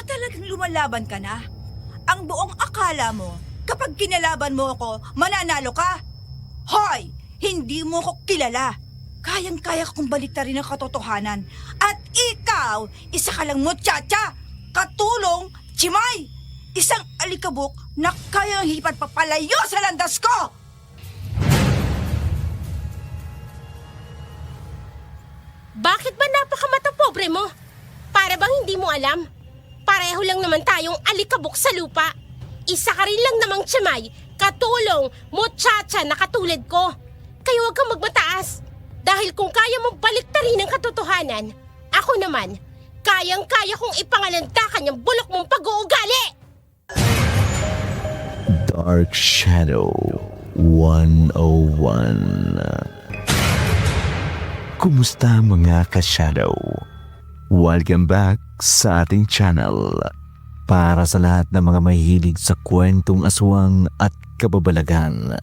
talagang lumalaban ka na? Ang buong akala mo, kapag kinalaban mo ako, mananalo ka? Hoy! Hindi mo ko kilala. Kayang-kaya kong baliktarin ang katotohanan. At ikaw, isa ka lang muchacha, katulong, chimay, isang alikabok na kayang hipad papalayo sa landas ko! Bakit ba napakamata pobre mo? Para bang hindi mo alam? Pareho lang naman tayong alikabok sa lupa. Isa ka rin lang namang tiyamay, katulong, muchacha na katulad ko. Kaya huwag kang magmataas. Dahil kung kaya mong baliktarin ang katotohanan, ako naman, kayang-kaya kong ipangalandakan yung bulok mong pag-uugali! Dark Shadow 101. Kumusta mga ka-shadow? Welcome back sa ating channel. Para sa lahat ng mga mahilig sa kwentong aswang at kababalagan,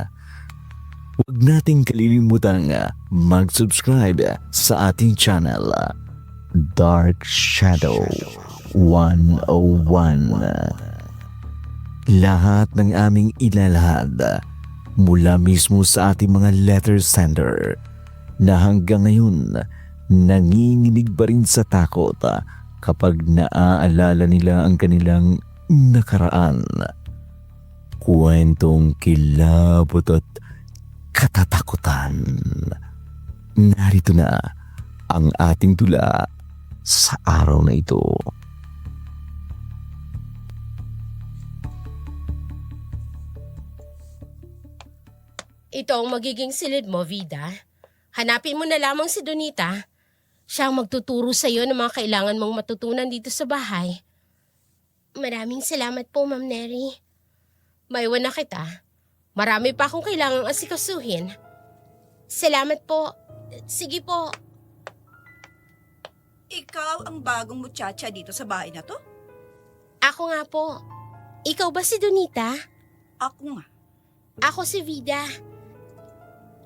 huwag nating kalilimutan mag-subscribe sa ating channel, Dark Shadow 101. Lahat ng aming ilalahad mula mismo sa ating mga letter sender na hanggang ngayon nanginginig pa rin sa takot kapag naaalala nila ang kanilang nakaraan. Kwentong kilabot at katatakutan. Narito na ang ating tula sa araw na ito. Ito ang magiging silid mo, Vida. Hanapin mo na lamang si Donita. Siya ang magtuturo sa iyo ng mga kailangan mong matutunan dito sa bahay. Maraming salamat po, Ma'am Neri. Maiwan na kita. Marami pa akong kailangang asikasuhin. Salamat po. Sige po. Ikaw ang bagong muchacha dito sa bahay na to? Ako nga po. Ikaw ba si Donita? Ako nga. Ako si Vida.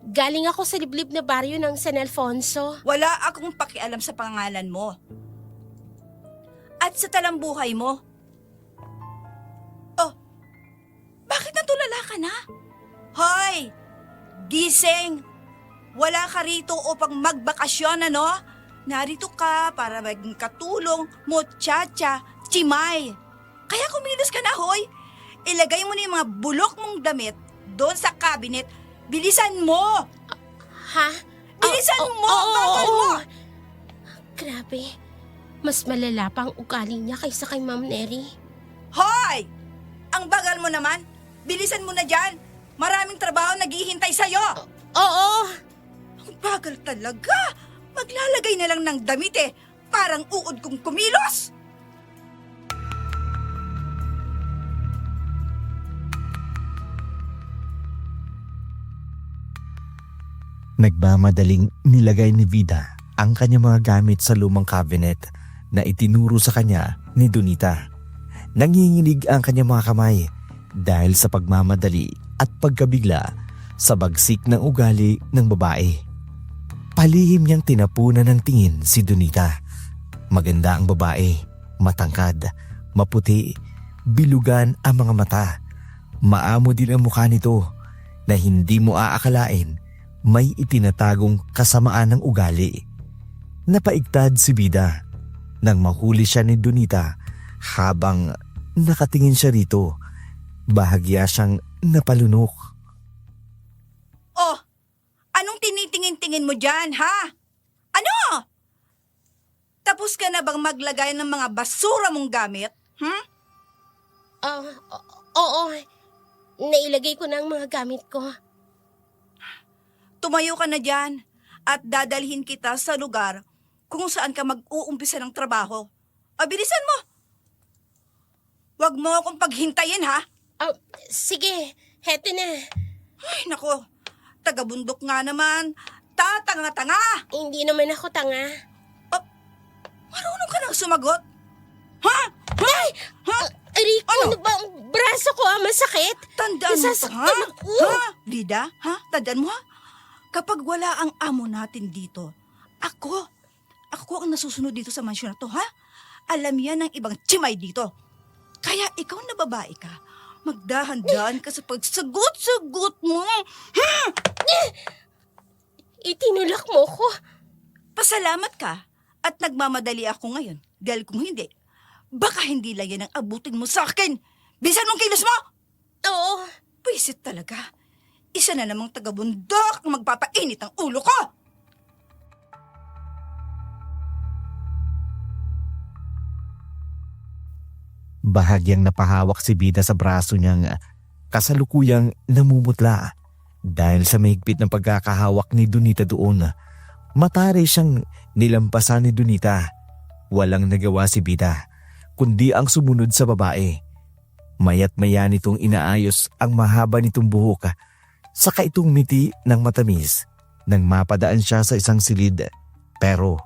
Galing ako sa liblib na baryo ng San Alfonso. Wala akong pakialam sa pangalan mo. At sa talambuhay mo. Oh, bakit natulala ka na? Hoy! Gising! Wala ka rito upang magbakasyon, ano? Narito ka para maging katulong, muchacha, chimay. Kaya kumilos ka na, hoy! Ilagay mo na yung mga bulok mong damit doon sa cabinet. Bilisan mo! Ha? Bilisan mo! Bagal mo! Grabe. Mas malala pa ang ugali niya kaysa kay Ma'am Neri. Hoy! Ang bagal mo naman. Bilisan mo na dyan. Maraming trabaho naghihintay sa'yo. Oo! Ang bagal talaga. Maglalagay na lang ng damit eh. Parang uod kong kumilos. Nagmamadaling nilagay ni Vida ang kanyang mga gamit sa lumang cabinet na itinuro sa kanya ni Donita. Nanginginig ang kanyang mga kamay dahil sa pagmamadali at pagkabigla sa bagsik ng ugali ng babae. Palihim niyang tinapunan ng tingin si Donita. Maganda ang babae, matangkad, maputi, bilugan ang mga mata. Maamo din ang mukha nito na hindi mo aakalain may itinatagong kasamaan ng ugali. Napaigtad si Vida nang mahuli siya ni Donita habang nakatingin siya rito. Bahagya siyang napalunok. Oh, anong tinitingin-tingin mo dyan, ha? Ano? Tapos ka na bang maglagay ng mga basura mong gamit? Oo. Nailagay ko na ang mga gamit ko. Tumayo ka na dyan at dadalhin kita sa lugar kung saan ka mag-uumpisa ng trabaho. Bilisan mo! Huwag mo akong paghintayin, ha? Sige, heto na. Ay, nako. Taga-bundok nga naman. Tatanga-tanga! Hindi naman ako tanga. Marunong ka nang sumagot? Ha? Ay! Ha? Rico, Ano? ano ba? Ang braso ko, masakit. Tandaan mo to, ha? Nasasaktan ako. Ha? Vida, ha? Tandaan mo, ha? Kapag wala ang amo natin dito, ako ang nasusunod dito sa mansyon na to, ha? Alam yan ng ibang tsimay dito. Kaya ikaw na babae ka, magdahan-dahan ka sa pagsagot-sagot mo. Itinulak mo ko. Pasalamat ka at nagmamadali ako ngayon. Dahil kung hindi, baka hindi lang yan ang abutin mo sa akin. Bisan mong kilos mo! Oo. Pwisit talaga. Isa na namang taga-bundok ang magpapainit ang ulo ko! Bahagyang napahawak si Bida sa braso niyang kasalukuyang namumutla dahil sa mahigpit ng pagkakahawak ni Donita doon. Matari siyang nilampasan ni Donita. Walang nagawa si Bida kundi ang sumunod sa babae. Mayat maya nitong inaayos ang mahaba nitong buhok saka itong miti ng matamis nang mapadaan siya sa isang silid. Pero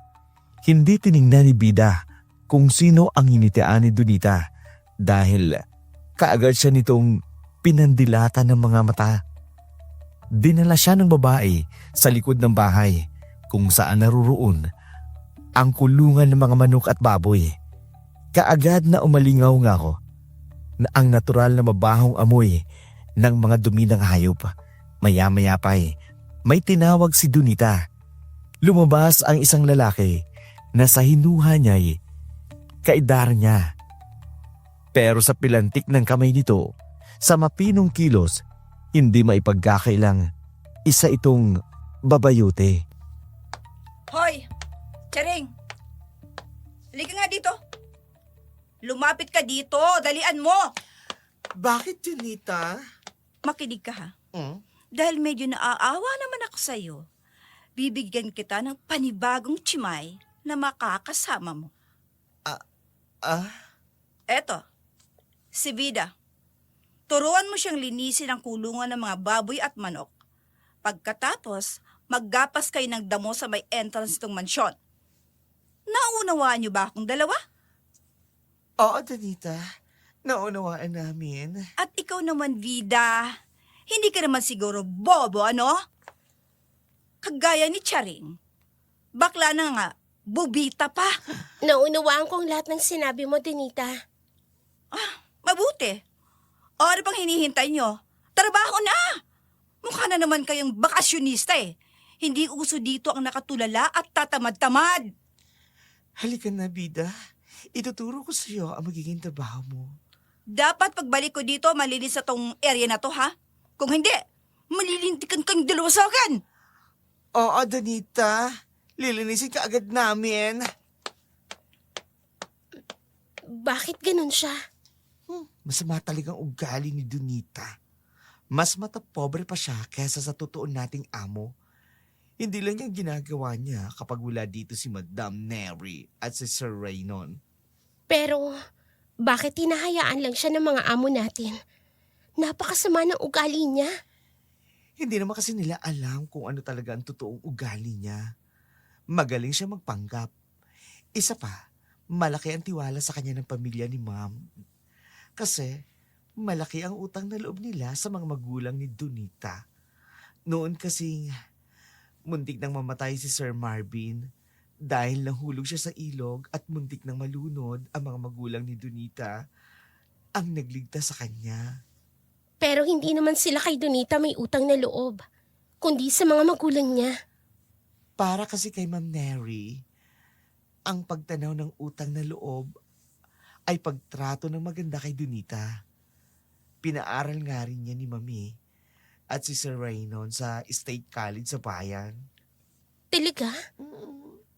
hindi tiningnan ni Bida kung sino ang hinitian ni Donita dahil kaagad siya nitong pinandilatan ng mga mata. Dinala siya ng babae sa likod ng bahay kung saan naruroon ang kulungan ng mga manok at baboy. Kaagad na umalingaw nga ako na ang natural na mabahong amoy ng mga dumi ng hayop. Maya-maya pa may tinawag si Donita. Lumabas ang isang lalaki na sa hinuha niya'y kaedar niya. Pero sa pilantik ng kamay nito, sa mapinong kilos, hindi maipagkakailang isa itong babayute. Hoy! Charing! Halika nga dito. Lumapit ka dito. Dalian mo. Bakit, Donita? Makinig ka ha. Hmm? Dahil medyo naaawa naman ako sa'yo. Bibigyan kita ng panibagong tsimay na makakasama mo. Eto, si Vida. Turuan mo siyang linisin ang kulungan ng mga baboy at manok. Pagkatapos, maggapas kayo ng damo sa may entrance ng mansyon. Naunawaan niyo ba akong dalawa? Oo, Donita. Naunawaan namin. At ikaw naman, Vida. Hindi ka naman siguro bobo, ano? Kagaya ni Charing. Bakla na nga, bubita pa. Naunawaan ko ang lahat ng sinabi mo, Donita. Mabuti. O ano pang hinihintay nyo? Trabaho na! Mukha na naman kayong bakasyonista eh. Hindi uso dito ang nakatulala at tatamad-tamad. Halika na, Bida. Ituturo ko sa iyo ang magiging trabaho mo. Dapat pagbalik ko dito, malinis sa tong area na to, ha? Kung hindi, malilintikan kang dalawa sa akin. Oo, Donita. Lilinisin ka agad namin. Bakit ganun siya? Masama talagang ugali ni Donita. Mas matapobre pa siya kaysa sa totoo nating amo. Hindi lang yung ginagawa niya kapag wala dito si Madam Neri at si Sir Raynon. Pero, bakit hinahayaan lang siya ng mga amo natin? Napakasama ng ugali niya. Hindi naman kasi nila alam kung ano talaga ang totoong ugali niya. Magaling siya magpanggap. Isa pa, malaki ang tiwala sa kanya ng pamilya ni Ma'am. Kasi malaki ang utang na loob nila sa mga magulang ni Donita. Noon kasing muntik nang mamatay si Sir Marvin dahil nahulog siya sa ilog at muntik nang malunod ang mga magulang ni Donita ang nagligtas sa kanya. Pero hindi naman sila kay Donita may utang na loob, kundi sa mga magulang niya. Para kasi kay Ma'am Neri, ang pagtanaw ng utang na loob ay pagtrato ng maganda kay Donita. Pinaaral nga rin niya ni Mami at si Sir Raynon sa State College sa bayan. Talaga?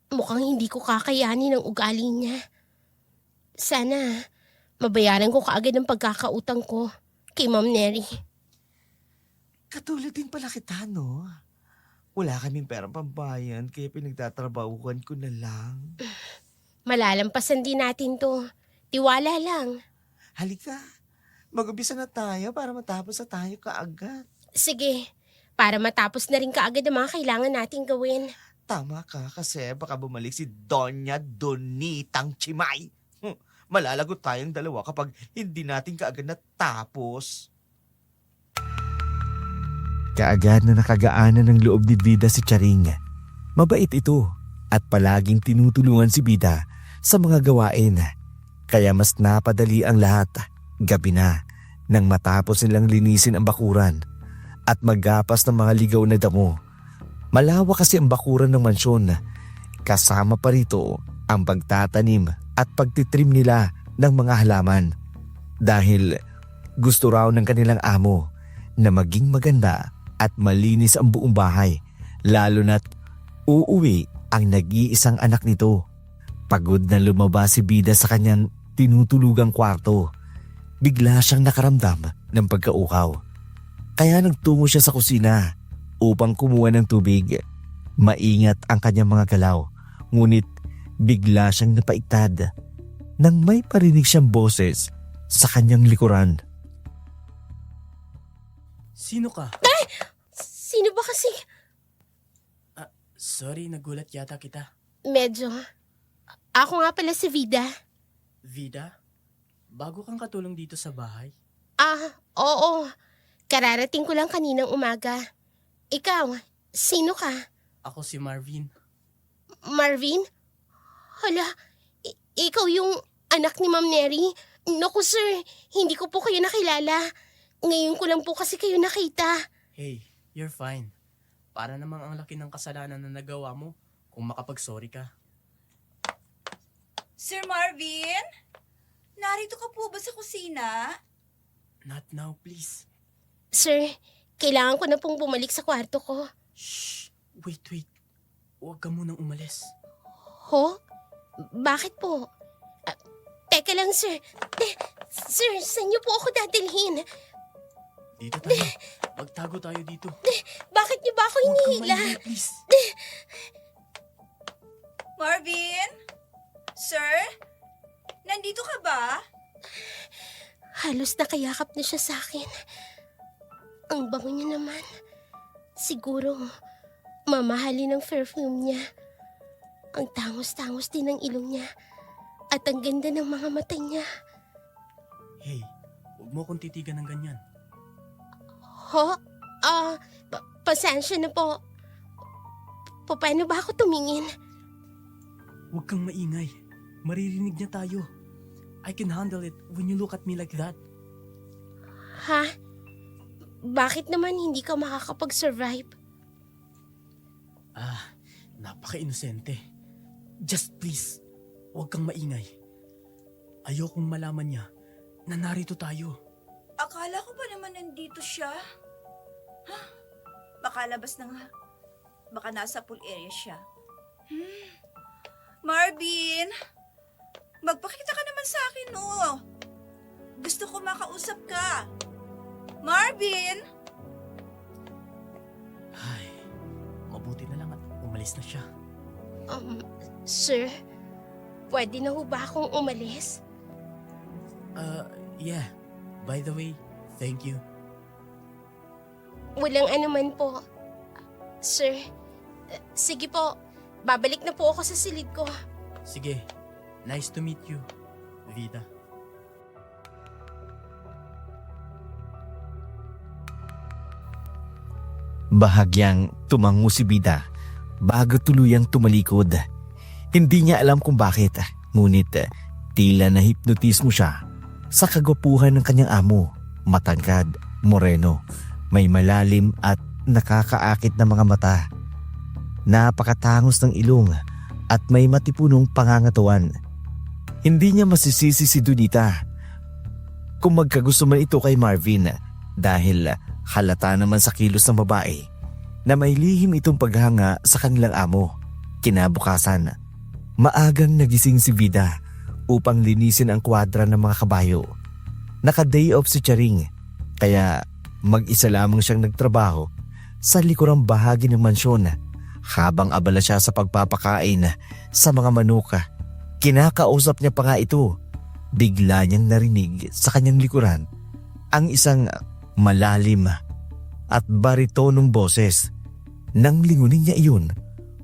Mukhang hindi ko kakayanin ang ugali niya. Sana mabayaran ko kaagad ang pagkakautang ko kay Ma'am Neri. Katulad din pala kita, no? Wala kaming perang pambayan kaya pinagtatrabahuhan ko na lang. Malalampasan din natin to. Tiwala lang. Halika, mag-umpisa na tayo para matapos na tayo kaagad. Sige, para matapos na rin kaagad ang mga kailangan nating gawin. Tama ka kasi baka bumalik si Doña Donitang Chimay. Malalagot tayong dalawa kapag hindi natin kaagad natapos. Kaagad na nakagaanan ng loob ni Vida si Charing. Mabait ito at palaging tinutulungan si Vida sa mga gawain. Kaya mas napadali ang lahat. Gabi na nang matapos nilang linisin ang bakuran at maggapas ng mga ligaw na damo. Malawak kasi ang bakuran ng mansyon. Kasama pa rito ang pagtatanim at pagtitrim nila ng mga halaman. Dahil gusto raw ng kanilang amo na maging maganda at malinis ang buong bahay, lalo na't uuwi ang nag-iisang anak nito. Pagod na lumabas si Bida sa kanyang tinutulugang kwarto. Bigla siyang nakaramdam ng pagkauhaw. Kaya nagtungo siya sa kusina upang kumuha ng tubig. Maingat ang kanyang mga galaw, ngunit bigla siyang napaiktad nang may parinig siyang boses sa kanyang likuran. Sino ka? Sino ba kasi? Sorry, nagulat yata kita. Medyo. Ako nga pala si Vida. Vida? Bago kang katulong dito sa bahay? Oo. Kararating ko lang kaninang umaga. Ikaw, sino ka? Ako si Marvin. Marvin? Hala, ikaw yung anak ni Ma'am Neri? Naku sir, hindi ko po kayo nakilala. Ngayon ko lang po kasi kayo nakita. Hey, you're fine. Para namang ang laki ng kasalanan na nagawa mo kung makapag-sorry ka. Sir Marvin? Narito ka po ba sa kusina? Not now, please. Sir, kailangan ko na pong bumalik sa kwarto ko. Shh! Wait. Huwag ka munang umalis. Ho? Bakit po? Teka lang sir. Sir, saan niyo po ako dadalhin? Dito tayo. Magtago tayo dito. Bakit niyo ba ako Huwag kang hinihila? maingay, please. Marvin? Sir? Nandito ka ba? Halos nakayakap na siya sa akin. Ang bango niya naman. Siguro, mamahalin ang perfume niya. Ang tangos-tangos din ng ilong niya. At ang ganda ng mga mata niya. Hey, huwag mo akong titigan ng ganyan. Ho? Pasensya na po. Paano ba ako tumingin? Huwag kang maingay. Maririnig niya tayo. I can handle it when you look at me like that. Ha? Bakit naman hindi ka makakapag-survive? Napaka-inosente. Just please, huwag kang maingay. Ayokong malaman niya na narito tayo. Akala ko ba naman nandito siya? Baka labas na nga. Baka nasa pool area siya. Marvin! Magpakita ka naman sa akin, oh. Gusto ko makausap ka. Marvin! Ay, mabuti na lang at umalis na siya. Sir, pwede na ho ba akong umalis? Yeah. By the way, thank you. Walang anuman po. Sir, sige po. Babalik na po ako sa silid ko. Sige, nice to meet you, Vida. Bahagyang tumango si Bida bago tuluyang tumalikod. Hindi niya alam kung bakit, ngunit tila nahipnotismo siya sa kagwapuhan ng kanyang amo. Matangkad, moreno, may malalim at nakakaakit na mga mata. Napakatangos ng ilong at may matipunong pangangatawan. Hindi niya masisisi si Donita kung magkagusto man ito kay Marvin dahil halata naman sa kilos ng babae na may lihim itong paghanga sa kanilang amo. Kinabukasan, maagang nagising si Vida upang linisin ang kwadra ng mga kabayo. Naka-day off si Charing, kaya mag-isa lamang siyang nagtrabaho sa likurang bahagi ng mansyon habang abala siya sa pagpapakain sa mga manok. Kinakausap niya pa nga ito. Bigla niyang narinig sa kanyang likuran ang isang malalim at baritonong boses. Nang lingunin niya iyon,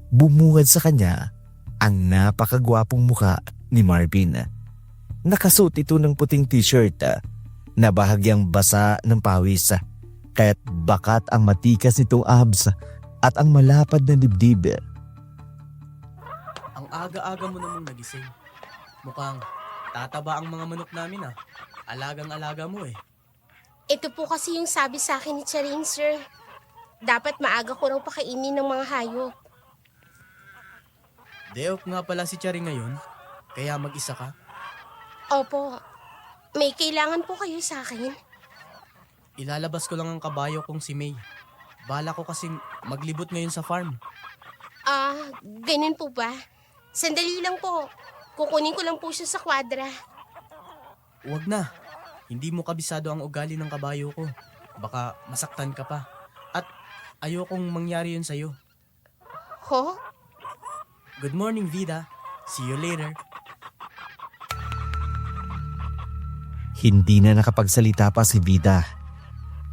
bumungad sa kanya ang napakagwapong muka ni Marvin. Nakasuot ito ng puting t-shirt na bahagyang basa ng pawis, kaya't bakat ang matikas nitong abs at ang malapad na dibdib. Ang aga-aga mo namang nagising. Mukhang tataba ang mga manok namin ah. Alagang-alaga mo eh. Ito po kasi yung sabi sa akin ni Charing, sir. Dapat maaga ko raw pakainin ng mga hayop. Day off nga pala si Charing ngayon, kaya mag-isa ka. Opo, may kailangan po kayo sa akin. Ilalabas ko lang ang kabayo kong si May. Bala ko kasing maglibot ngayon sa farm. Ganun po ba? Sandali lang po. Kukunin ko lang po siya sa kwadra. Huwag na. Hindi mo kabisado ang ugali ng kabayo ko. Baka masaktan ka pa. At ayokong mangyari yun sa'yo. Ho? Good morning, Vida. See you later. Hindi na nakapagsalita pa si Vida.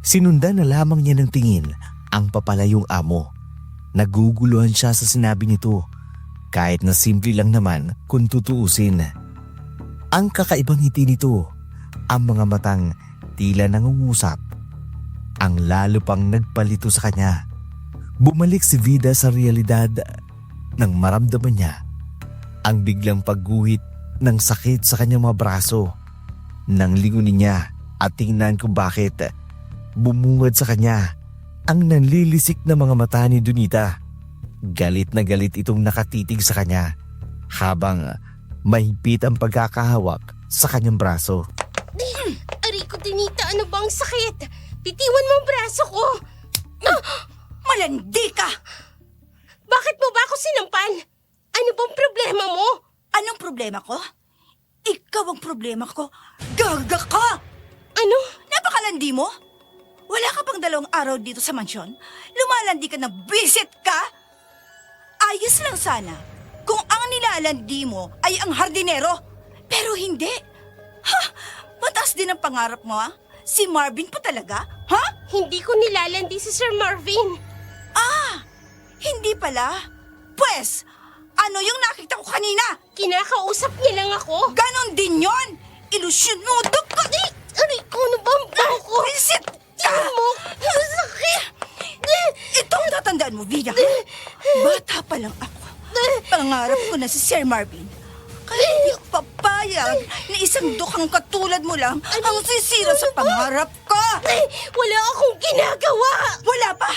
Sinundan na lamang niya ng tingin ang papalayong amo. Naguguluhan siya sa sinabi nito, kahit na simple lang naman kung tutuusin. Ang kakaibang ngiti nito, ang mga matang tila nangungusap, ang lalo pang nagpalito sa kanya. Bumalik si Vida sa realidad nang maramdaman niya ang biglang pagguhit ng sakit sa kanyang mga braso. Nang lingunin niya at tingnan kung bakit bumungad sa kanya ang nanlilisik na mga mata ni Donita. Galit na galit itong nakatitig sa kanya habang mahigpit ang pagkakahawak sa kanyang braso. Aray ko, Donita, ano bang sakit? Bitiwan mo ang braso ko. Malandi ka! Bakit mo ba ako sinampal? Ano bang problema mo? Anong problema ko? Ikaw ang problema ko. Gaga ka! Ano? Napakalandi mo? Wala ka pang 2 araw dito sa mansyon? Lumalandi ka na visit ka? Ayos lang sana kung ang nilalandi mo ay ang hardinero. Pero hindi. Ha? Mataas din ang pangarap mo, ha? Si Marvin pa talaga? Ha? Hindi ko nilalandi si Sir Marvin. Hindi pala. Pwes, ano yung nakita ko kanina? Kinakausap niya lang ako. Ganon din yon. Ilusyunudo ka. Aray ko, ano ba ang baho ko? Visit ka! Tingnan mo, masakit. Itong tatandaan mo, Vida. Bata pa lang ako. Pangarap ko na si Sir Marvin. Kaya hindi ako papayag na isang dukang katulad mo lang ang sisira sa pangarap ko. Wala akong ginagawa. Wala pa.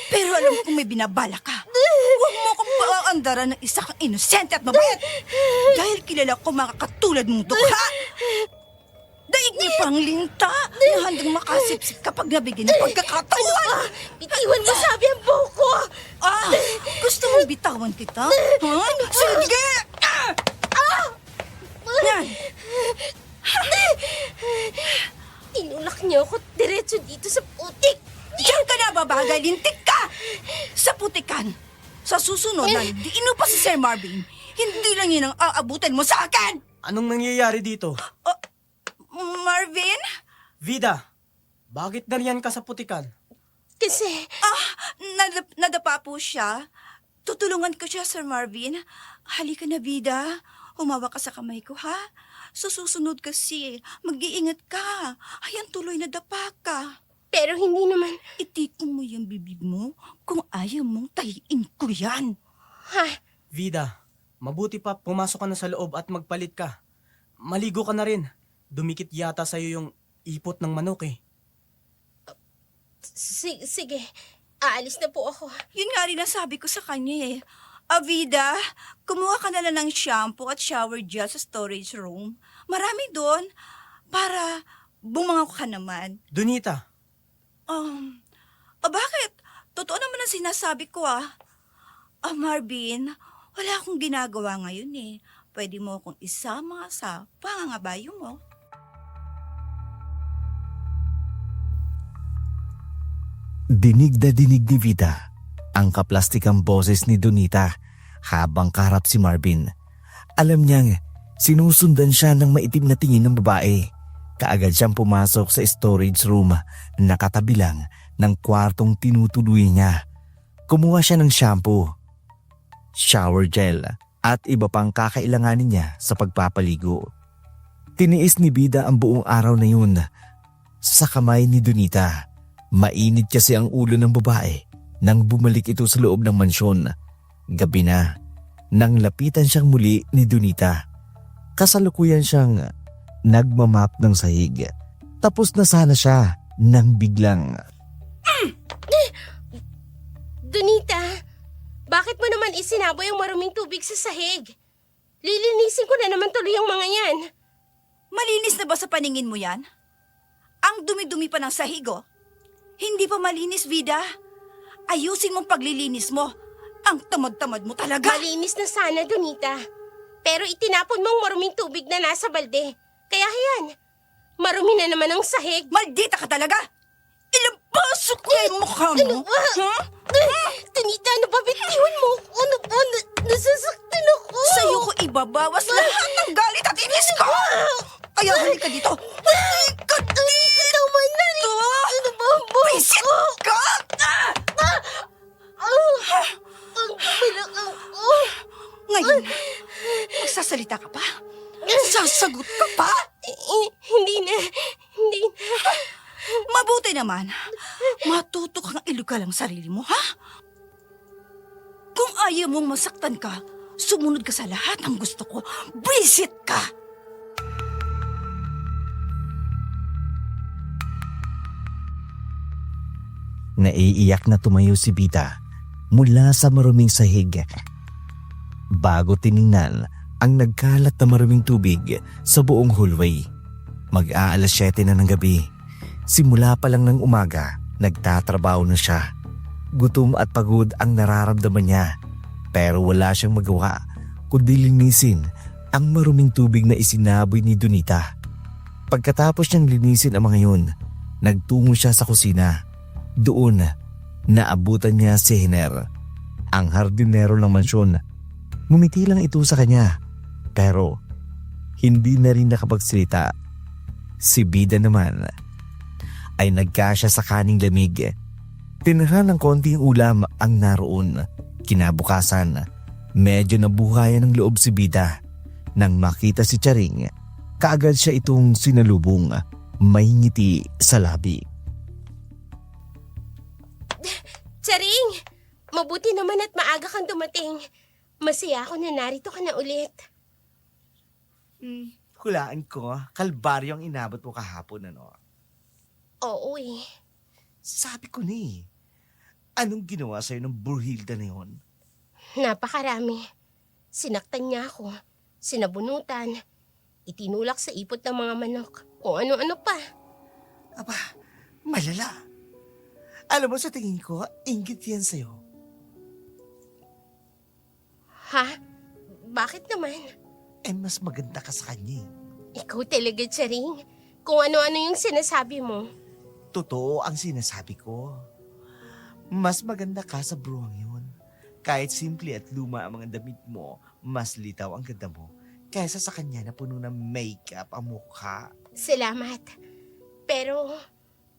Pero alam kong may binabala ka. Huwag mo akong paaandaran ng isa kang inosente at mabait. Dahil kilala ko mga katulad mong dukha. Daig niyo pang linta na handang makasipsip kapag nabigyan ng pagkakataon. Bitiwan mo sabi ang buhok ko. Gusto mong bitawan kita? Ha? Sige! Yan! Tinulak niyo ako diretso dito sa putik. Diyan ka na babagay, lintik ka! Sa putikan. Sa susunod na diino pa si Sir Marvin, hindi lang yun ang aabutan mo sa akin! Anong nangyayari dito? Marvin? Vida, bakit nariyan ka sa putikan? Kasi, Nadapa po siya. Tutulungan ko siya, Sir Marvin. Halika na, Vida. Humawa ka sa kamay ko, ha? Sa susunod kasi, mag-iingat ka. Ayan, tuloy na dapa ka. pero hindi naman. Itikong mo yung bibig mo kung ayaw mong tahiin ko yan. Ha? Vida, mabuti pa pumasok ka na sa loob at magpalit ka. Maligo ka na rin. Dumikit yata sa'yo yung ipot ng manok eh. Sige, aalis na po ako. Yun nga rin ang sabi ko sa kanya eh. Vida, kumuha ka na lang ng shampoo at shower gel sa storage room. Marami doon para bumangaw ka naman. Donita, Bakit? Totoo naman ang sinasabi ko Marvin, wala akong ginagawa ngayon eh. Pwede mo akong isama sa pangangabayo mo. Dinig na dinig ni Vida ang kaplastikang boses ni Donita habang kaharap si Marvin. Alam niyang sinusundan siya ng maitim na tingin ng babae. Kaagad siyang pumasok sa storage room na katabi lang ng kwartong tinutuloy niya. Kumuha siya ng shampoo, shower gel at iba pang kakailanganin niya sa pagpapaligo. Tiniis ni Vida ang buong araw na yun sa kamay ni Donita. Mainit kasi ang ulo ng babae nang bumalik ito sa loob ng mansyon. Gabi na, nang lapitan siyang muli ni Donita. Kasalukuyan siyang nagmamap ng sahig. Tapos na sana siya nang biglang Donita, bakit mo naman isinaboy ang maruming tubig sa sahig? Lilinisin ko na naman tuloy ang mga yan. Malinis na ba sa paningin mo yan? Ang dumi-dumi pa ng sahig, oh. Hindi pa malinis, Vida. Ayusin mong paglilinis mo. Ang tamad-tamad mo talaga. Malinis na sana, Donita. Pero itinapon mo ang maruming tubig na nasa balde. Kaya yan, marumi na naman ang sahig. Maldita ka talaga! Ilang pasok ko yung mukha mo? Ano ba? Huh? Donita, ano ba? Bitiwan mo? Ano ba? Nasasaktan ako. Sa'yo ko ibabawas lahat ng galit at inis ko! Kaya halika dito. Halika dito! Naman na rin. Ano ba? Wisit ka! Ang balakang ko. Ngayon, magsasalita ka pa? Sasagot ka pa? Hindi na. Mabuti naman. Matuto kang ilugal ang sarili mo, ha? Kung ayaw mong masaktan ka, sumunod ka sa lahat ng gusto ko. Visit ka! naiiyak na tumayo si Bita mula sa maruming sahig. Bago tiningnan ang nagkalat na maruming tubig sa buong hallway. Mag-aalas 7 na ng gabi. Simula pa lang ng umaga, nagtatrabaho na siya. Gutom at pagod ang nararamdaman niya. Pero wala siyang magawa kundi linisin ang maruming tubig na isinaboy ni Donita. Pagkatapos niyang linisin ang mga yun, nagtungo siya sa kusina. Doon, naabutan niya si Hiner, ang hardinero ng mansyon. Ngumiti lang ito sa kanya, pero hindi na rin nakapagsalita. Si Bida naman ay nagkasya sa kaning lamig. Tinira ng konting ulam ang naroon. Kinabukasan, medyo nabuhayan ng loob si Bida. Nang makita si Charing, kaagad siya itong sinalubong. May ngiti sa labi. Charing! Mabuti naman at maaga kang dumating. Masaya ako na narito ka na ulit. Hulaan ko, kalbaryo ang inabot mo kahapon, ano? Oo eh. Sabi ko ni, anong ginawa sa'yo ng Brunhilda na yun? Napakarami. Sinaktan niya ako. Sinabunutan. Itinulak sa ipot ng mga manok. Kung ano-ano pa. Aba, malala. Alam mo, sa tingin ko, inggit yan sa'yo. Ha? Bakit naman? Eh, mas maganda ka sa kanya. Ikaw talaga, Charing. Kung ano-ano yung sinasabi mo. Totoo ang sinasabi ko. Mas maganda ka sa bruhang yun. Kahit simple at luma ang mga damit mo, mas litaw ang ganda mo kaysa sa kanya na puno ng makeup ang mukha. Salamat. Pero,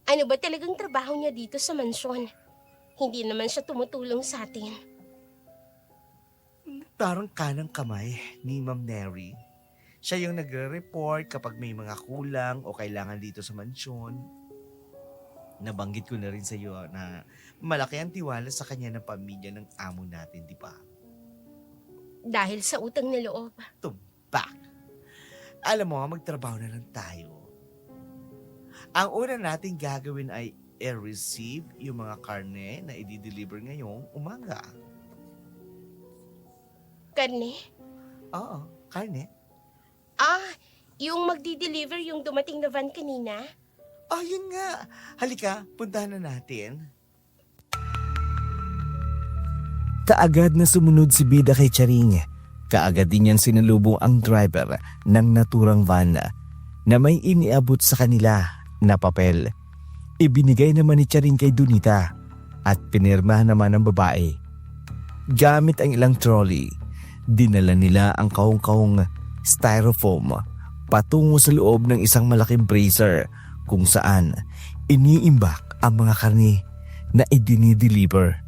ano ba talagang trabaho niya dito sa mansyon? Hindi naman siya tumutulong sa atin. Parang kanang kamay ni Ma'am Neri. Siya yung nagre-report kapag may mga kulang o kailangan dito sa mansyon. Nabanggit ko na rin sa iyo na malaki ang tiwala sa kanya ng pamilya ng amo natin, di ba? Dahil sa utang na loob. Tumbak! Alam mo, magtrabaho na lang tayo. Ang una nating gagawin ay i-receive yung mga karne na i-deliver ngayong umaga. Karne? Oo, karne. Ah, yung magdi-deliver yung dumating na van kanina? Oh, yun nga. Halika, puntahan na natin. Kaagad na sumunod si Bida kay Charing. Kaagad din niyan sinalubong ang driver ng naturang van na may iniabot sa kanila na papel. Ibinigay naman ni Charing kay Donita at pinirmahan naman ng babae. Gamit ang ilang trolley, dinala nila ang kaong-kaong styrofoam patungo sa loob ng isang malaking brazier kung saan iniimbak ang mga karne na idinideliver.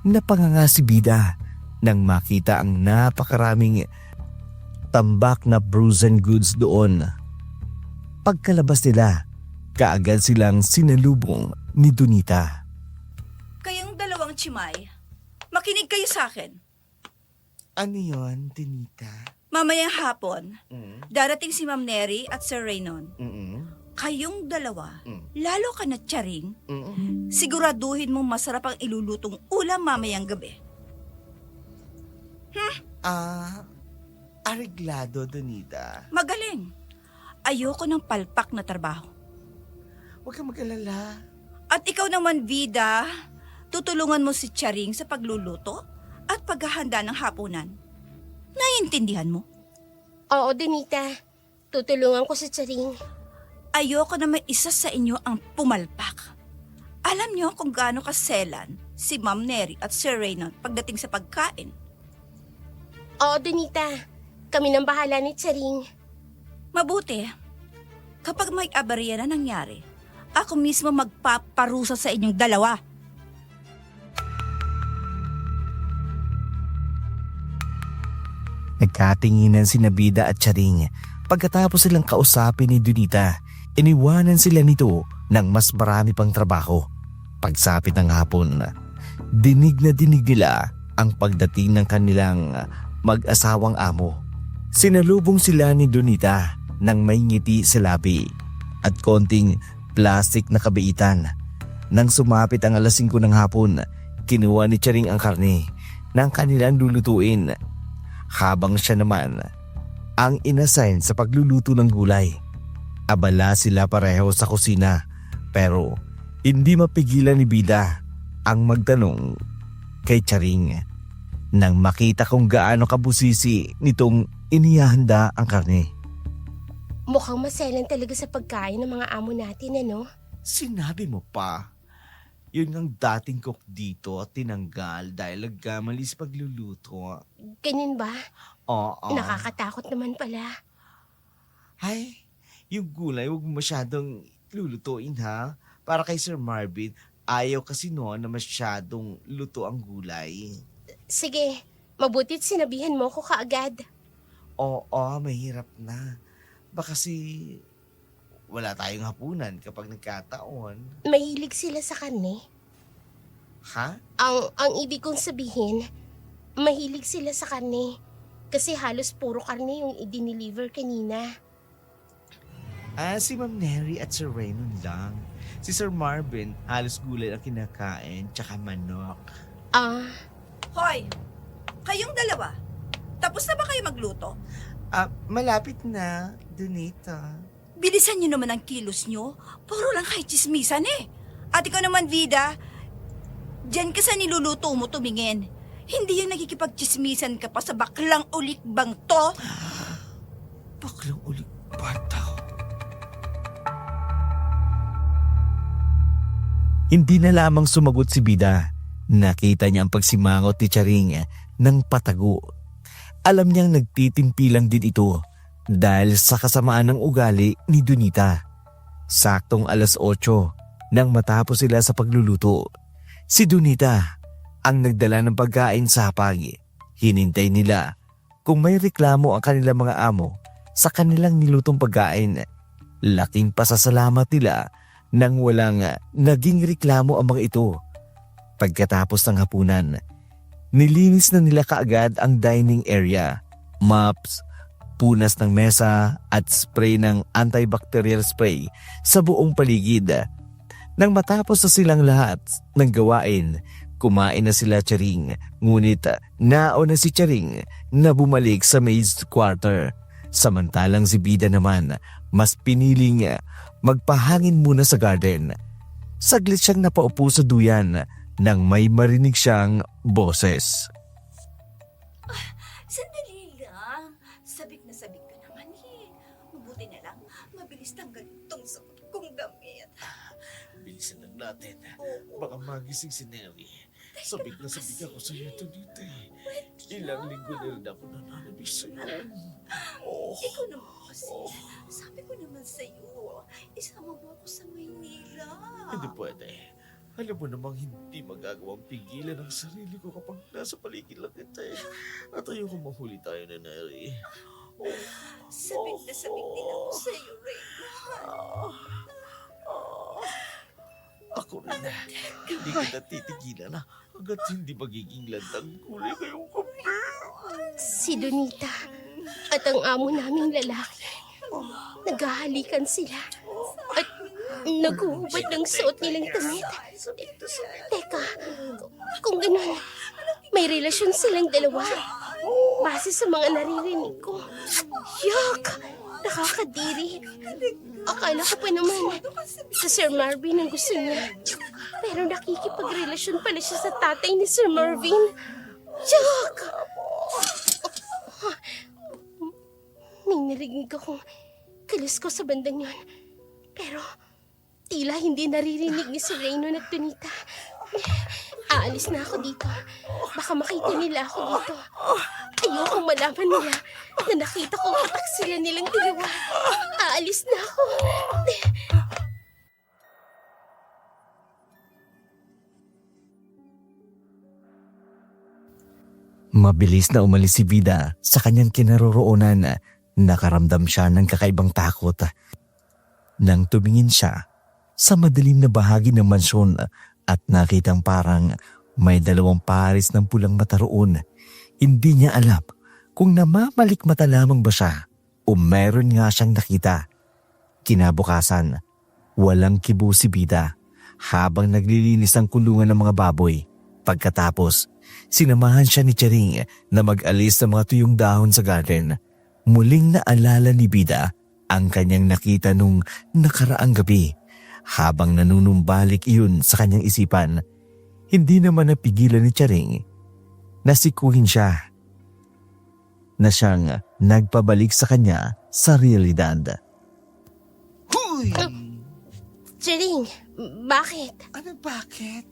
Napanganga si Bida nang makita ang napakaraming tambak na frozen goods doon. Pagkalabas nila, kaagad silang sinalubong ni Donita. Kayong dalawang chimay, makinig kayo sa akin. Ano yun, Donita? Mamayang hapon, Mm. darating si Ma'am Neri at Sir Raynon. Mm. Kayong dalawa, Mm. lalo ka na Charing, Mm. siguraduhin mong masarap ang ilulutong ulam mamayang gabi. Areglado, Donita. Magaling. Ayoko ng palpak na trabaho. Huwag kang mag-alala. At ikaw naman, Vida, tutulungan mo si Charing sa pagluluto at paghahanda ng hapunan. Naiintindihan mo? Oo, Donita. Tutulungan ko si Charing. Ayoko na may isa sa inyo ang pumalpak. Alam niyo kung gaano kaselan si Ma'am Neri at Sir Raynon pagdating sa pagkain. Oo, Donita. Kami nang bahala ni Charing. Mabuti. Kapag may aberya na nangyari, ako mismo magpaparusa sa inyong dalawa. Nagkatinginan si Bida at Charing. Pagkatapos silang kausapin ni Donita, iniwanan sila nito ng mas marami pang trabaho. Pagsapit ng hapon, dinig na dinig nila ang pagdating ng kanilang mag-asawang amo. Sinalubong sila ni Donita ng may ngiti sa labi at konting plastic na kabaitan. Nang sumapit ang alas 5 ng hapon, kinuha ni Charing ang karne ng kanilang lulutuin, habang siya naman ang inassign sa pagluluto ng gulay. Abala sila pareho sa kusina, pero hindi mapigilan ni Bida ang magtanong kay Charing nang makita kung gaano kabusisi nitong inihahanda ang karne. Mukhang maselan talaga sa pagkain ng mga amo natin, ano? Sinabi mo pa. Yun ang dating cook dito at tinanggal dahil nagkamali sa pagluluto. Ganyan ba? Oo. Nakakatakot naman pala. Ay, yung gulay huwag mo masyadong lulutuin ha. Para kay Sir Marvin, ayaw kasi noon na masyadong luto ang gulay. Sige, mabutit sinabihan mo ko kaagad. Oo, mahirap na. Baka kasi wala tayong hapunan kapag nagkataon. Mahilig sila sa karne. Ha? Ang ibig kong sabihin, mahilig sila sa karne. Kasi halos puro karne yung i-deliver kanina. Si Ma'am Neri at Sir Raynon lang. Si Sir Marvin, halos gulay ang kinakain, tsaka manok. Hoy! Kayong dalawa, tapos na ba kayo magluto? Malapit na, Donita. Bilisan niyo naman ang kilos niyo. Puro lang kayo chismisan eh. At ikaw naman, Vida, diyan ka sa niluluto mo tumingin. Hindi yung nakikipagchismisan ka pa sa baklang ulikbang to. Baklang ulit bata. Hindi na lamang sumagot si Bida. Nakita niya ang pagsimangot ni Charing ng patago. Alam niyang nagtitimpilang din ito dahil sa kasamaan ng ugali ni Donita. Saktong alas 8 nang matapos sila sa pagluluto. Si Donita ang nagdala ng pagkain sa hapag. Hinintay nila kung may reklamo ang kanilang mga amo sa kanilang nilutong pagkain. Laking pasasalamat nila nang walang naging reklamo ang mga ito. Pagkatapos ng hapunan, nilinis na nila kaagad ang dining area. Mops, punas ng mesa at spray ng antibacterial spray sa buong paligid. Nang matapos na silang lahat ng gawain, kumain na sila Charing. Ngunit nauna si Charing na bumalik sa maid's quarter. Samantalang si Bida naman mas piniling magpahangin muna sa garden. Saglit siyang napaupo sa duyan nang may marinig siyang boses. Sandali lang. Sabik na sabik ka naman eh. Mabuti na lang. Mabilis tanggal itong sakit kong damit. Bilisan lang natin. Baka magising si Neri. Sabik na sabik ako sa iyo, Donita. Ilang linggo na rin ako nananabis sa iyo. Ikaw naman kasi. Sabi ko naman sa'yo, isama mo ako sa Maynila. Hindi pwede. Alam mo namang hindi magagawang pigilan ang sarili ko kapag nasa paligid lang kita eh. At ayoko mahuli tayo na Neri. Sabik na sabik din ako sa'yo, Raymond. Ako rin na. Hindi kita titigilan hanggat hindi magiging lantang kulay ngayong gabi. Si Donita, At ang amo naming lalaki, naghahalikan sila. At naghuhubad ng suot nilang damit. Teka, kung ganun, may relasyon silang dalawa. Base sa mga naririnig ko. Yuck! Nakakadiri. Akala ko pa naman sa Sir Marvin ang gusto niya. Pero nakikipagrelasyon pala siya sa tatay ni Sir Marvin. Yuck! May narinig akong kilos ko sa bandang yon. Pero tila hindi naririnig ni Sir Raynon at Donita. Aalis na ako dito. Baka makita nila ako dito. Ayokong malaman nila na nakita ko katak sila nilang dalawa. Aalis na ako. Mabilis na umalis si Vida sa kanyang kinaroroonan. Nakaramdam siya ng kakaibang takot. Nang tumingin siya sa madilim na bahagi ng mansyon at nakitang parang may dalawang pares ng pulang mata roon, hindi niya alam kung namamalikmata lamang ba siya o meron nga siyang nakita. Kinabukasan, walang kibo si Vida habang naglilinis ang kulungan ng mga baboy. Pagkatapos, sinamahan siya ni Charing na mag-alis sa mga tuyong dahon sa garden. Muling naalala ni Vida ang kanyang nakita nung nakaraang gabi. Habang nanunumbalik iyon sa kanyang isipan, hindi naman napigilan ni Charing na sikuhin siya na siyang nagpabalik sa kanya sa realidad. Huy! Charing, bakit? Ano bakit?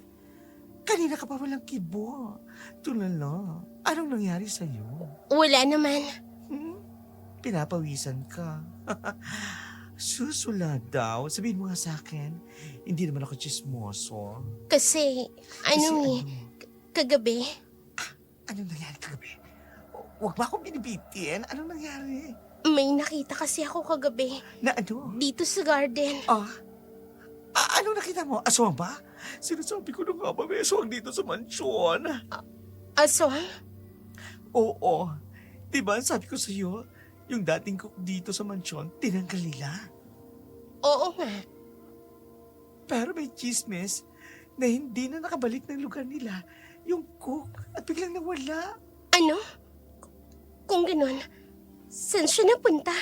Kanina ka pa walang kibo. Tulala, anong nangyari sa'yo? Wala naman. Pinapawisan ka. Susula daw. Sabihin mo nga sa akin, hindi naman ako chismoso. Kasi, kagabi, Anong nangyari kagabi? Huwag ba akong binibitin? Anong nangyari? may nakita kasi ako kagabi. Na ano? Dito sa garden. Anong nakita mo? Aswang ba? Sinasabi ko na nga ba may aswang dito sa mansyon? Aswang? Oo. Diba sabi ko sa'yo, yung dating cook dito sa mansyon, tinanggal nila. Oo nga. Pero may chismis na hindi na nakabalik ng lugar nila yung cook at biglang nawala. Ano? Kung ganun, saan siya napunta?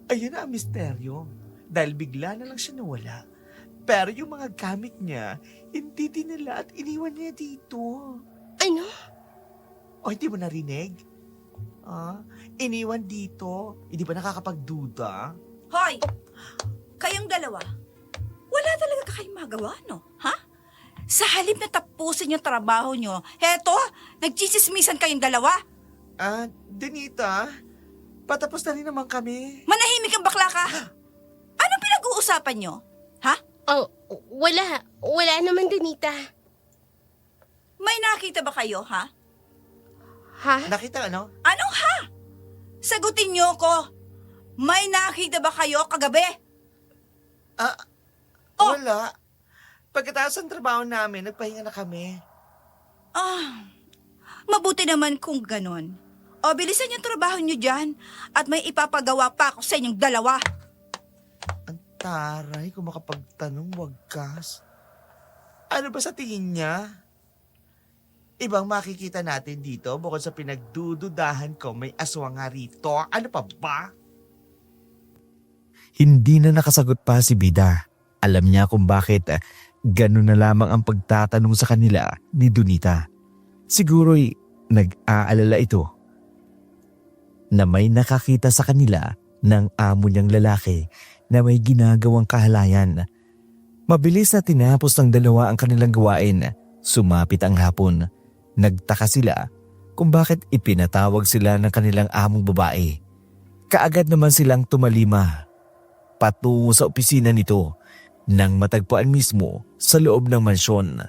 Ayun na ang misteryo. Dahil bigla na lang siya nawala. Pero yung mga gamit niya, hindi dinala at iniwan niya dito. Ano? O hindi mo narinig? Iniwan dito. Hindi ba nakakapagduda? Hoy! Kayong dalawa, wala talaga kayong magawa, no? Ha? Sa halip na tapusin yung trabaho nyo, heto, nagchisismisan kayong dalawa. Donita, patapos na rin naman kami. Manahimik ang bakla ka. Anong pinag-uusapan nyo? Ha? Oh, wala. Wala naman, Donita. May nakita ba kayo, ha? Ha? Nakita ano? Anong ha? Sagutin nyo ko. May nakita ba kayo kagabi? Wala. Pagkatapos ng trabaho namin, nagpahinga na kami. Mabuti naman kung ganon. O, bilisan yung trabaho nyo dyan at may ipapagawa pa ako sa inyong dalawa. Ang taray, kung makapagtanong, wagkas. Ano ba sa tingin niya? Ibang makikita natin dito bukod sa pinagdududahan ko may aswang nga rito. Ano pa ba? Hindi na nakasagot pa si Vida. Alam niya kung bakit ganun na lamang ang pagtatanong sa kanila ni Donita. Siguro'y nag-aalala ito na may nakakita sa kanila ng amo niyang lalaki na may ginagawang kahalayan. Mabilis na tinapos ng dalawa ang kanilang gawain. Sumapit ang hapon. Nagtaka sila kung bakit ipinatawag sila ng kanilang among babae. Kaagad naman silang tumalima patungo sa opisina nito nang matagpuan mismo sa loob ng mansyon.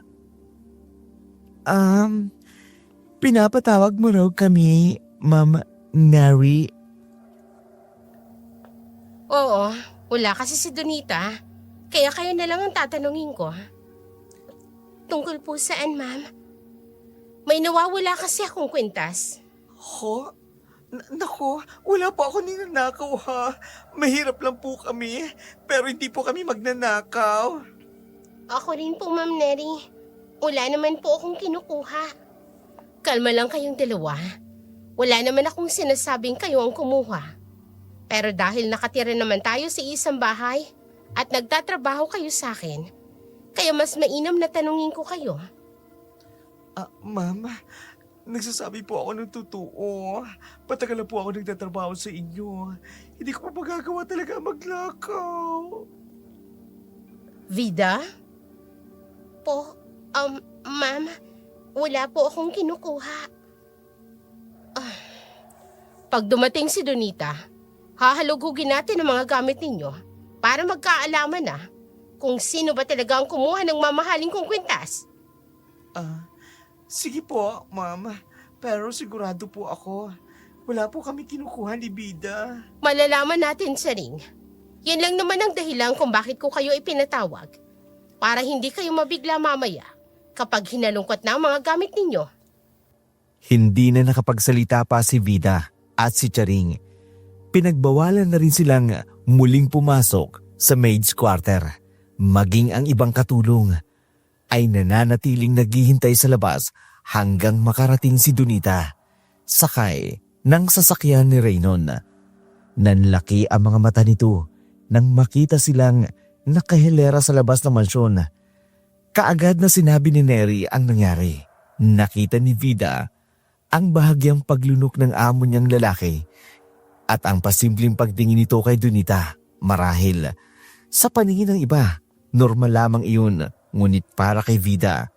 Pinapatawag mo raw kami, Ma'am Neri? Oo, wala kasi si Donita. Kaya kayo na lang ang tatanungin ko. Tungkol po saan, ma'am? May nawawala kasi akong kwintas. Ho? Nako, wala po ako ninanakaw ha. Mahirap lang po kami, pero hindi po kami magnanakaw. Ako rin po, Ma'am Neri. Wala naman po akong kinukuha. Kalma lang kayong dalawa. Wala naman akong sinasabing kayo ang kumuha. Pero dahil nakatira naman tayo sa isang bahay at nagtatrabaho kayo sa akin, kaya mas mainam na tanungin ko kayo. Ma'am, nagsasabi po ako ng totoo. Patagal na po ako nagtatrabaho sa inyo. Hindi ko pa magagawa talaga maglakaw. Vida? Ma'am, wala po akong kinukuha. Pag dumating si Donita, hahalugugin natin ang mga gamit ninyo para magkaalaman na kung sino ba talaga ang kumuha ng mamahaling kong kwintas. Sige po, ma'am. Pero sigurado po ako, wala po kami kinukuha ni Bida. Malalaman natin sa ring. Yan lang naman ang dahilan kung bakit ko kayo ipinatawag. Para hindi kayo mabigla mamaya kapag hinalungkot na ang mga gamit ninyo. Hindi na nakapagsalita pa si Vida at si Charing. Pinagbawalan na rin silang muling pumasok sa maid's quarter. Maging ang ibang katulong ay nananatiling naghihintay sa labas hanggang makarating si Donita. Sakay ng sasakyan ni Raynon. Nanlaki ang mga mata nito nang makita silang nakahilera sa labas ng mansyon. Kaagad na sinabi ni Neri ang nangyari. Nakita ni Vida ang bahagyang paglunok ng amo niyang lalaki at ang pasimpleng pagtingin nito kay Donita. Marahil sa paningin ng iba, normal lamang iyon, ngunit para kay Vida,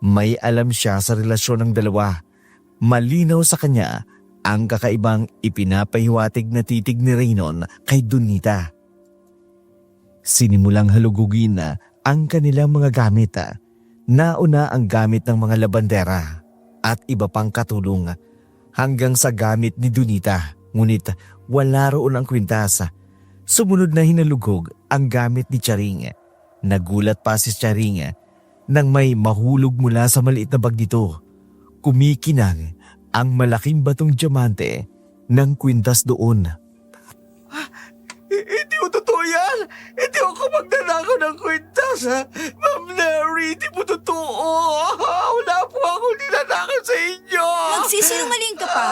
may alam siya sa relasyon ng dalawa. Malinaw sa kanya ang kakaibang ipinapahiwatig na titig ni Raynon kay Donita. Sinimulang halugugin na ang kanilang mga gamit. Nauna ang gamit ng mga labandera at iba pang katulong hanggang sa gamit ni Donita, ngunit wala roon ang kwintas. Sumunod na hinalugog ang gamit ni Charing. Nagulat pa si Charing nang may mahulog mula sa maliit na bag nito. Kumikinang ang malaking batong diamante ng kwintas doon. Hindi mo totoo yan! Hindi ako magnanakaw ng kwintas, ha? Ma'am Neri, hindi mo totoo! Wala po ako ninanakaw sa inyo! Nagsisinungaling ka pa?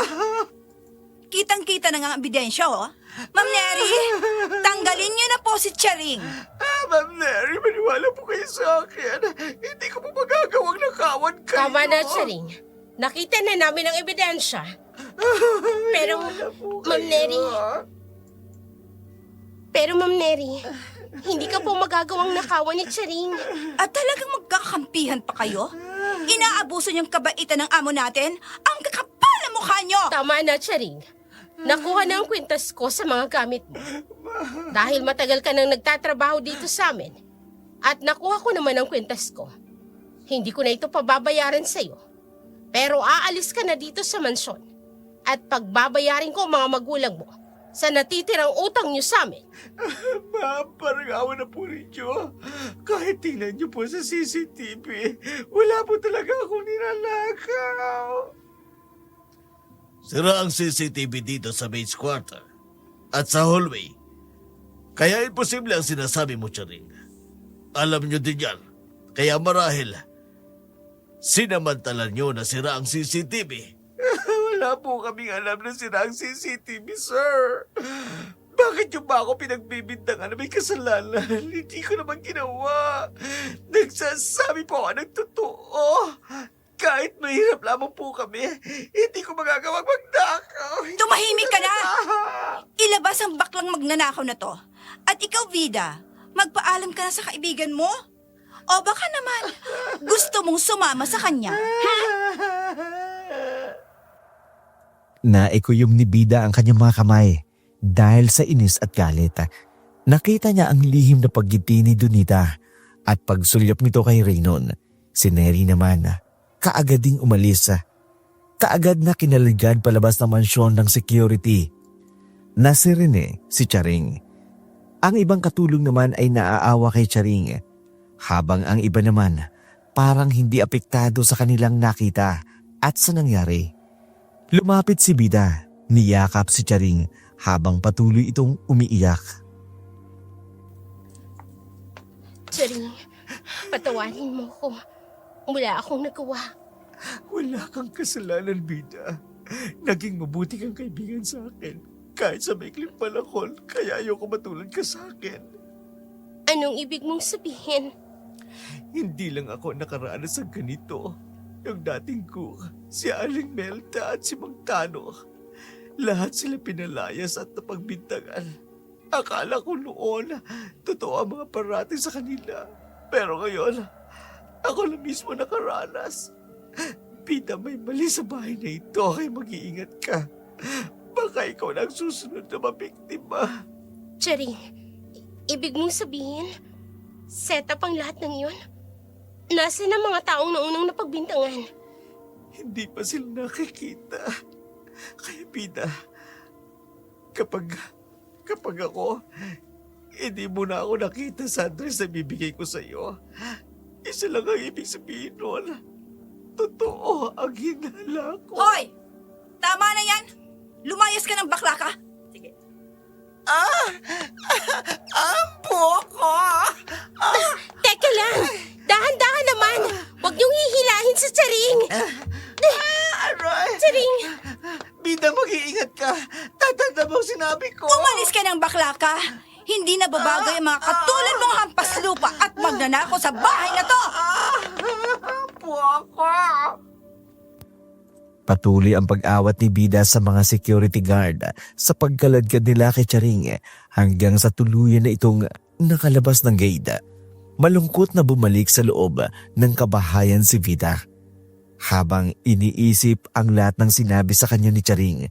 Kitang-kita na nga ang ebidensya, oh. Ma'am Neri, tanggalin niyo na po si Charing. Ma'am Neri, maniwala po kayo sa akin. Hindi ko po magagawang nakawan kayo. Tama na, Charing. Nakita na namin ang ebidensya. Pero, Ma'am Neri, hindi ka po magagawang nakawan ni Charing. At talagang magkakampihan pa kayo? Inaabuso niyong kabaitan ng amo natin? Ang kakapal na mukha niyo! Tama na, Charing. Nakuha na ang kwintas ko sa mga gamit mo. Dahil matagal ka nang nagtatrabaho dito sa amin. At nakuha ko naman ang kwintas ko. Hindi ko na ito pababayaran sa'yo. Pero aalis ka na dito sa mansyon. At pagbabayarin ko ang mga magulang mo sa natitirang utang niyo sa amin. Ma'am, parang awa na po ninyo. Kahit tingnan niyo po sa CCTV, wala po talaga akong ninanakaw. Sira ang CCTV dito sa maid's quarter at sa hallway. Kaya imposible ang sinasabi mo, Charing. Alam nyo din yan. Kaya marahil, sinamantalan nyo na sira ang CCTV. Wala po kaming alam na sira ang CCTV, sir. Bakit niyo ba ako pinagbibintangan na may kasalanan? Hindi ko naman ginawa. Nagsasabi po ako ng totoo. Kahit mahirap lamang po kami, hindi ko magagawang magnakaw. Tumahimik ka na! Ilabas ang baklang magnanakaw na to. At ikaw, Vida, magpaalam ka na sa kaibigan mo? O baka naman, gusto mong sumama sa kanya? Naikuyom ni Bida ang kanyang mga kamay dahil sa inis at galit. Nakita niya ang lihim na paggiti ni Donita at pagsulyap nito kay Raynon. Si Neri naman, kaagad ding umalis. Kaagad na kinaligad palabas ng mansyon ng security. Na si Rene, si Charing. Ang ibang katulong naman ay naaawa kay Charing, habang ang iba naman parang hindi apektado sa kanilang nakita at sa nangyari. Lumapit si Bida, Niyakap si Charing habang patuloy itong umiiyak. Charing, patawarin mo ko. Wala akong nagawa. Wala kang kasalanan, Bida. Naging mabuti kang kaibigan sa akin. Kahit sa maikling panahon, kaya ayoko matulad ka sa akin. Anong ibig mong sabihin? Hindi lang ako nakaranas ng ganito. Yung dating ko, si Aling Melda at si Mang Tano. Lahat sila pinalayas at napagbintangan. Akala ko noon, totoo ang mga parating sa kanila. Pero ngayon, ako na mismo nakaranas. Bida, may mali sa bahay na ito, kaya mag-iingat ka. Baka ikaw na ang susunod na mabiktima. Charing, ibig mong sabihin, set up ang lahat ng yun? Nasaan ang mga taong naunang napagbintangan? Hindi pa sila nakikita. Kaya Bida, kapag ako, hindi mo na ako nakita sa address na bibigay ko sa iyo, isa lang ang ibig sabihin nun. Totoo ang hinala ko. Hoy! Tama na yan! Lumayas ka ng bakla ka! Sige. Ampo ko! Teka lang! Dahan-dahan naman! Huwag niyong hihilahin sa Charing! Aray! Charing! Bida, mag-iingat ka. Tatanda mo ang sinabi ko. Umalis ka ng bakla ka! Hindi na babago yung mga katulad mong hampas lupa at magnanakaw sa bahay na to! Ampo ko! Patuloy ang pag-awat ni Bida sa mga security guard sa pagkaladkad nila kay Charing hanggang sa tuluyan na itong nakalabas ng gate. Malungkot na bumalik sa loob ng kabahayan si Bida. Habang iniisip ang lahat ng sinabi sa kanya ni Charing,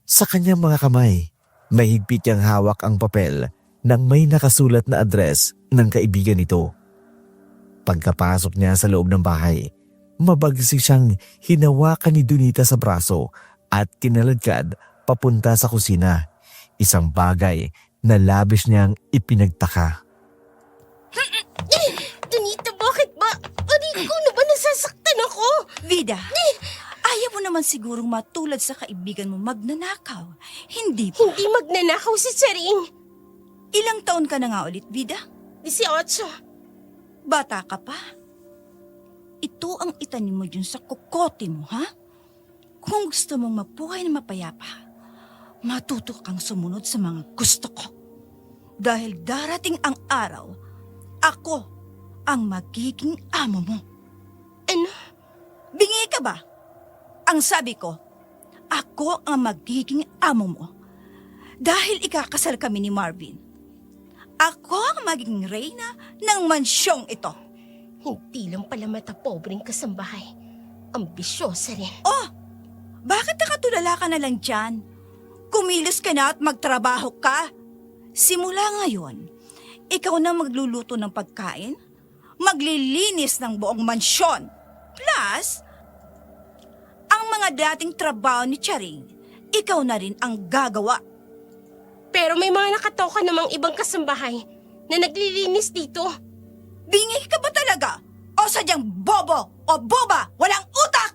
sa kanyang mga kamay, mahigpit niyang hawak ang papel ng may nakasulat na address ng kaibigan nito. Pagkapasok niya sa loob ng bahay, mabagsi siyang hinawakan ni Donita sa braso at kinaladkad papunta sa kusina. Isang bagay na labis niyang ipinagtaka. Donita, bakit ba? Ko na ba nasasaktan ako? Vida, ayaw mo naman sigurong matulad sa kaibigan mo magnanakaw. Hindi ba? Hindi magnanakaw si Charing. Ilang taon ka na nga ulit, Vida? 18. Bata ka pa. Ito ang itanim mo dyan sa kukote mo, ha? Kung gusto mong mabuhay na mapayapa, matuto kang sumunod sa mga gusto ko. Dahil darating ang araw, ako ang magiging amo mo. Ano? Bingi ka ba? Ang sabi ko, ako ang magiging amo mo. Dahil ikakasal kami ni Marvin. Ako ang magiging reyna ng mansyong ito. Hindi lang pala mata pobreng kasambahay. Ambisyosa rin. Oh, bakit nakatulala ka na lang dyan? Kumilos ka na at magtrabaho ka. Simula ngayon, ikaw na magluluto ng pagkain, maglilinis ng buong mansyon. Plus, ang mga dating trabaho ni Charing, ikaw na rin ang gagawa. Pero may mga nakatoka namang ibang kasambahay na naglilinis dito. Bingi ka ba talaga? O sadyang bobo o boba, walang utak?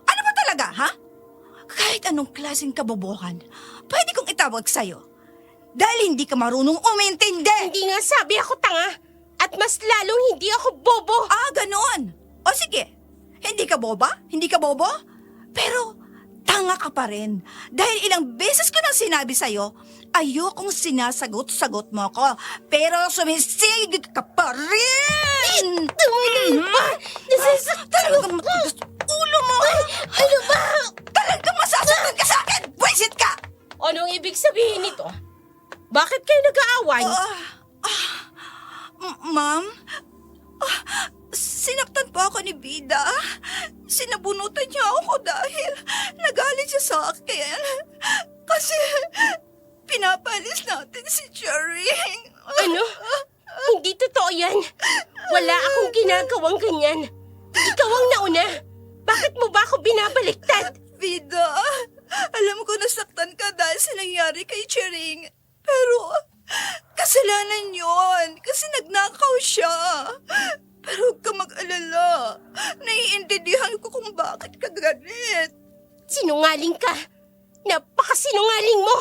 Ano ba talaga, ha? Kahit anong klaseng kabobohan, pwede kong itawag sa'yo. Dahil hindi ka marunong umintindi. Hindi nga sabi ako tanga. At mas lalong hindi ako bobo. Ah, ganon. O sige, hindi ka boba? Hindi ka bobo? Pero tanga ka pa rin. Dahil ilang beses ko nang sinabi sa'yo, ayokong sinasagot-sagot mo ko. Pero sumisigit ka pa rin! Talagang matigas ulo mo! Ano ba? Talagang masasaktan ka sa akin! Buwisit ka! Anong ibig sabihin nito? Bakit kayo nag-aaway? Ma'am? Sinaktan po ako ni Bida. Sinabunutan niya ako dahil nagalit siya sa akin. Kasi pinapalis natin si Charing. Ano? Hindi totoo yan. Wala akong ginagawang ganyan. Ikaw ang nauna. Bakit mo ba ako binabaliktad? Bida, alam ko nasaktan ka dahil sa nangyari kay Charing. Pero kasalanan yon kasi nagnakaw siya. Pero huwag ka mag-alala. Naiintindihan ko kung bakit ka galit. Sinungaling ka. Napakasinungaling mo!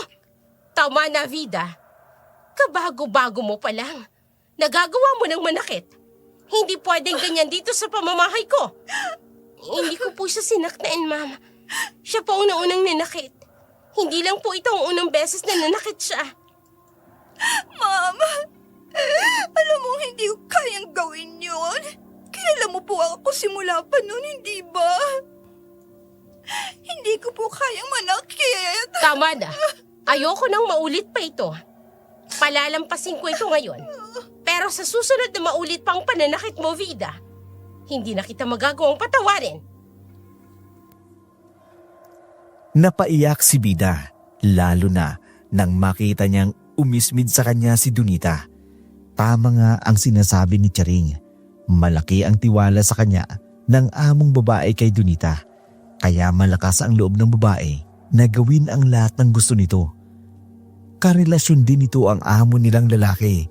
Tama na, Vida. Kabago-bago mo pa lang. Nagagawa mo ng manakit. Hindi pwedeng ganyan dito sa pamamahay ko. Hindi ko po siya sinaktan, ma'am. Siya po ang naunang nanakit. Hindi lang po ito ang unang beses na nanakit siya. Ma'am, alam mo hindi ko kayang gawin yun. Kilala mo po ako simula pa noon, hindi ba? Hindi ko po kayang manakit. Tama na. Ayoko nang maulit pa ito. Palalampasin ko ito ngayon. Pero sa susunod na maulit pang pananakit mo, Vida, hindi na kita magagawang patawarin. Napaiyak si Bida, lalo na nang makita niyang umismid sa kanya si Donita. Tama nga ang sinasabi ni Charing. Malaki ang tiwala sa kanya ng among babae kay Donita. Kaya malakas ang loob ng babae na gawin ang lahat ng gusto nito. Karelasyon din ito ang amo nilang lalaki.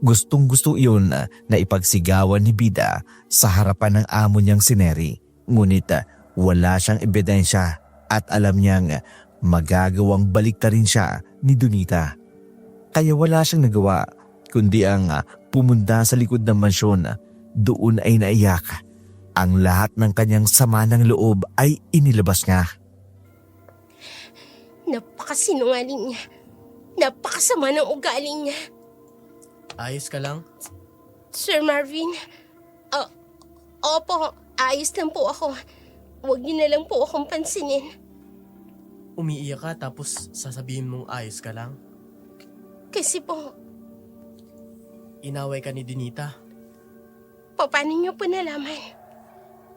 Gustong gusto iyon na ipagsigawan ni Bida sa harapan ng amo niyang si Neri. Ngunit wala siyang ebidensya at alam niyang magagawang baliktarin siya ni Donita. Kaya wala siyang nagawa kundi ang pumunta sa likod ng mansyon. Doon ay naiyak. Ang lahat ng kanyang sama ng loob ay inilabas niya. Napakasinungaling niya. Napakasama ng ugali niya. Ayos ka lang? Sir Marvin, opo, ayos lang po ako. Huwag niyo na lang po akong pansinin. Umiiyak ka tapos sasabihin mong ayos ka lang? Kasi po, Inaway ka ni Donita. paano niyo po nalaman?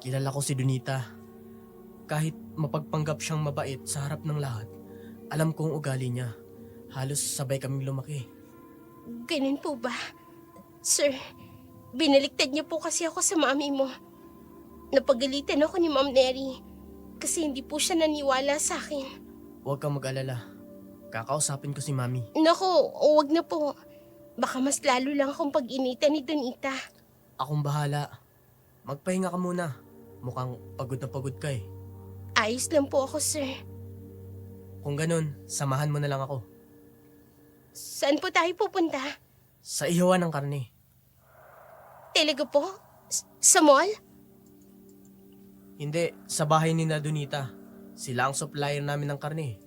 Kilala ko si Donita. Kahit mapagpanggap siyang mabait sa harap ng lahat, alam kong ugali niya. Halos sabay kaming lumaki. Ganun po ba? Sir, binaliktad niyo po kasi ako sa mami mo. Napagalitan ako ni Ma'am Neri kasi hindi po siya naniwala sa akin. Huwag kang mag-alala. Kakausapin ko si Mami. Naku, huwag na po. Baka mas lalo lang akong pag-initan ni Donita. Akong bahala. Magpahinga ka muna. Mukhang pagod na pagod ka eh. Ayos lang po ako, sir. Kung ganun, samahan mo na lang ako. Saan po tayo pupunta? Sa ihawan ng karne. Talaga po? Sa mall? Hindi, sa bahay ni na Donita. Sila ang supplier namin ng karne.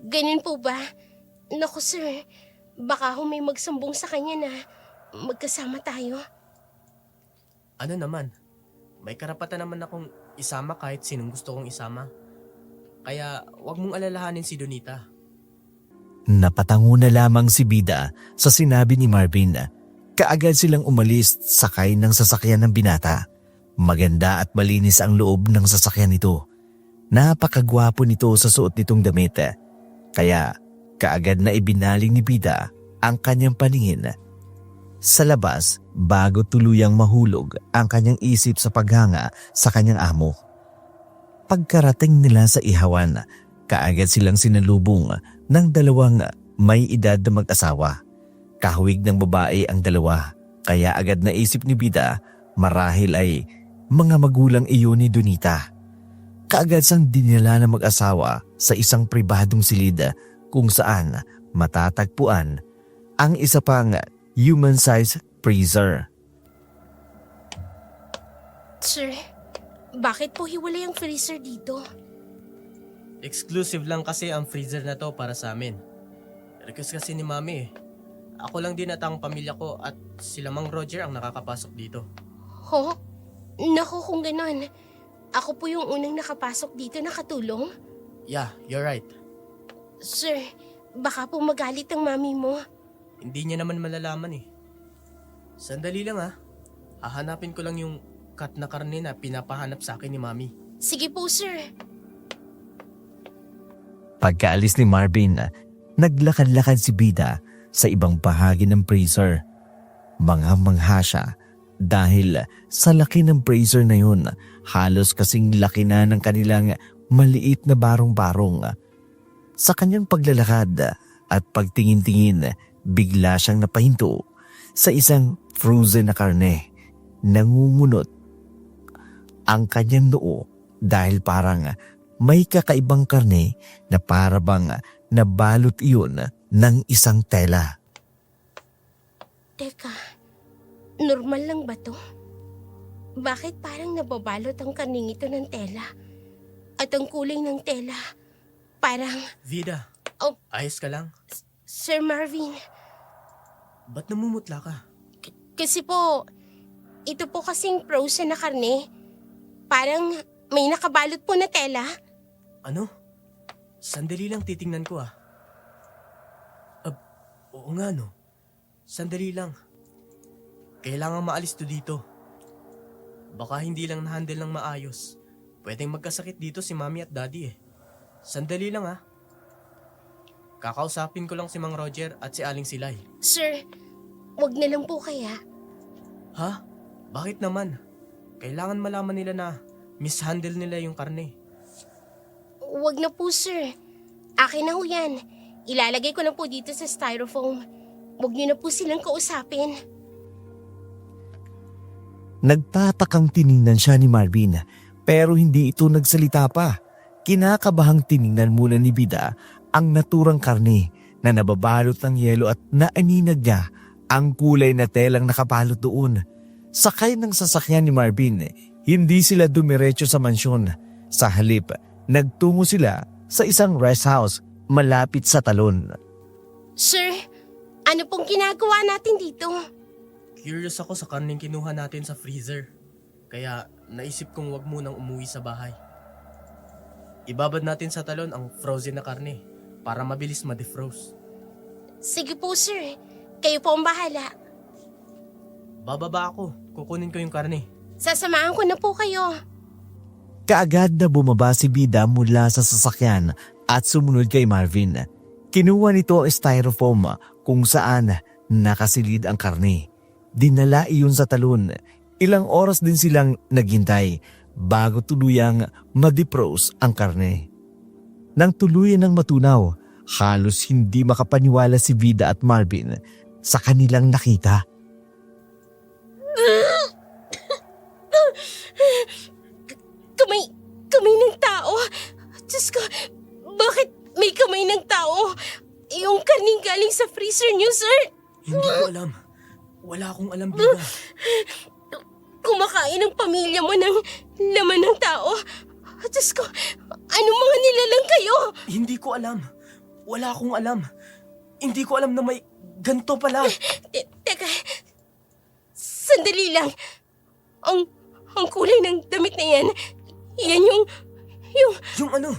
Ganun po ba? Naku, sir. Baka may magsambong sa kanya na magkasama tayo. Ano naman? May karapatan naman akong isama kahit sinong gusto kong isama. Kaya wag mong alalahanin si Donita. Napatango na lamang si Bida sa sinabi ni Marvin. Kaagad silang umalis sakay ng sasakyan ng binata. Maganda at malinis ang loob ng sasakyan nito. Napakagwapo nito sa suot nitong damit. Kaya kaagad na ibinaling ni Bida ang kanyang paningin. Sa labas, bago tuluyang mahulog ang kanyang isip sa paghanga sa kanyang amo. Pagkarating nila sa ihawan, kaagad silang sinalubong ng dalawang may edad na mag-asawa. Kahawig ng babae ang dalawa, kaya agad naisip ni Bida marahil ay mga magulang iyon ni Donita. Kaagad sang dinala ng mag-asawa sa isang pribadong silid kung saan matatagpuan ang isa pang human-sized freezer. Sir, bakit po hiwalay ang freezer dito? Exclusive lang kasi ang freezer na to para sa amin. Request kasi ni Mami eh. Ako lang din at ang pamilya ko at sila Mang Roger ang nakakapasok dito. Ho? Naku, kung ganon. Ako po yung unang nakapasok dito na katulong? Yeah, you're right. Sir, baka po magalit ang mami mo. Hindi niya naman malalaman eh. Sandali lang ah. Hahanapin ko lang yung cut na karne na pinapahanap sa akin ni Mami. Sige po, sir. Pagkaalis ni Marvin, naglakad-lakad si Bida sa ibang bahagi ng freezer. Mangha-mangha siya dahil sa laki ng freezer na yun, halos kasing laki na ng kanilang maliit na barong-barong. Sa kanyang paglalakad at pagtingin-tingin, bigla siyang napahinto sa isang frozen na karne. Nangungunot ang kanyang noo dahil parang may kakaibang karne na parabang nabalot iyon ng isang tela. Teka, normal lang ba to? Bakit parang nababalot ang kaning ito ng tela? At ang kulay ng tela, parang... Vida, Oh. ayos ka lang? Sir Marvin, Ba't namumutla ka? kasi po, ito po kasing frozen na karne. Parang may nakabalot po na tela. Ano? Sandali lang titingnan ko ah. Oo nga no. Sandali lang. Kailangan maalis to dito. Baka hindi lang na-handle ng maayos. Pwedeng magkasakit dito si Mami at Daddy eh. Sandali lang ah. Kakausapin ko lang si Mang Roger at si Aling Silay. Sir, wag na lang po kaya. Ha? Bakit naman? Kailangan malaman nila na mishandle nila yung karne. Wag na po, sir. Akin na ho yan. Ilalagay ko na po dito sa styrofoam. Wag niyo na po silang kausapin. Nagtatakang tiningnan siya ni Marvin pero hindi ito nagsalita pa. Kinakabahang tiningnan muna ni Vida ang naturang karne na nababalot ng yelo at naaninag niya ang kulay na telang nakabalot doon. Sakay ng sasakyan ni Marvin, hindi sila dumiretso sa mansyon. Sa halip, nagtungo sila sa isang rest house malapit sa talon. Sir, ano pong ginagawa natin dito? Curious ako sa karneng kinuha natin sa freezer. Kaya naisip kong wag munang umuwi sa bahay. Ibabad natin sa talon ang frozen na karne para mabilis ma-defrost. Sige po, sir. Kayo po ang bahala. Bababa ako. Kukunin ko yung karne. Sasamahan ko na po kayo. Kaagad na bumaba si Vida mula sa sasakyan at sumunod kay Marvin. Kinuha nito ang styrofoam kung saan nakasilid ang karne. Dinala iyon sa talon. Ilang oras din silang naghintay bago tuluyang ma-defrost ang karne. Nang tuluyan ng matunaw, halos hindi makapaniwala si Vida at Marvin sa kanilang nakita. Kamay ng tao. Diyos ko, bakit may kamay ng tao? Yung karning galing sa freezer niyo, sir. Hindi ko alam. Wala akong alam, Vida. Kumakain ang pamilya mo ng laman ng tao. Diyos ko, anong mga nilalang kayo? Hindi ko alam. Wala akong alam. Hindi ko alam na may ganto pala. Teka, sandali lang. Ang kulay ng damit na yan, yan Yung ano?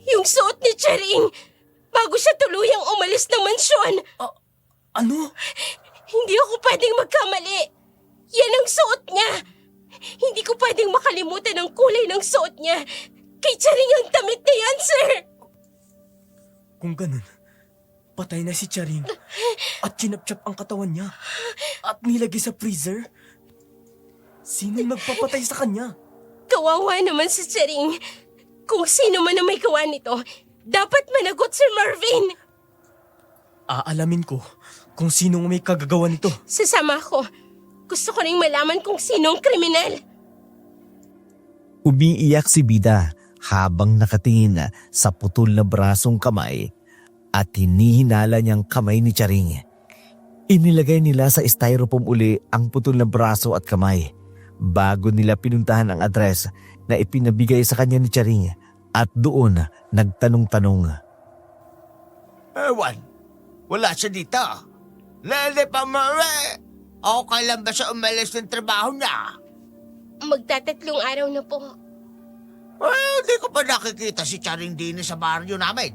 yung suot ni Charing bago siya tuluyang umalis ng mansyon. Ano? Hindi ako pwedeng magkamali. Yan ang suot niya. Hindi ko pwedeng makalimutan ang kulay ng suot niya. Kay Charing ang damit na yan, sir. Kung ganun, patay na si Charing at kinapchap ang katawan niya at nilagay sa freezer. Sino nagpapatay sa kanya? Kawawa naman si Charing. Kung sino man ang may gawa nito, dapat managot, Sir Marvin. Aalamin ko kung sino may kagagawa nito. Sasama ko. Gusto ko ring malaman kung sino ang kriminal. Umiiyak si Vida habang nakatingin sa putol na brasong kamay at hinihinala niyang kamay ni Charing. Inilagay nila sa styrofoam uli ang putol na braso at kamay bago nila pinuntahan ang address na ipinabigay sa kanya ni Charing at doon nagtanong-tanong. Ewan, wala siya dito. Lele pa mare! O kailan ba siya umalis ng trabaho niya? Magtatatlong araw na po. Hindi ko pa nakikita si Charing Dini sa baryo namin.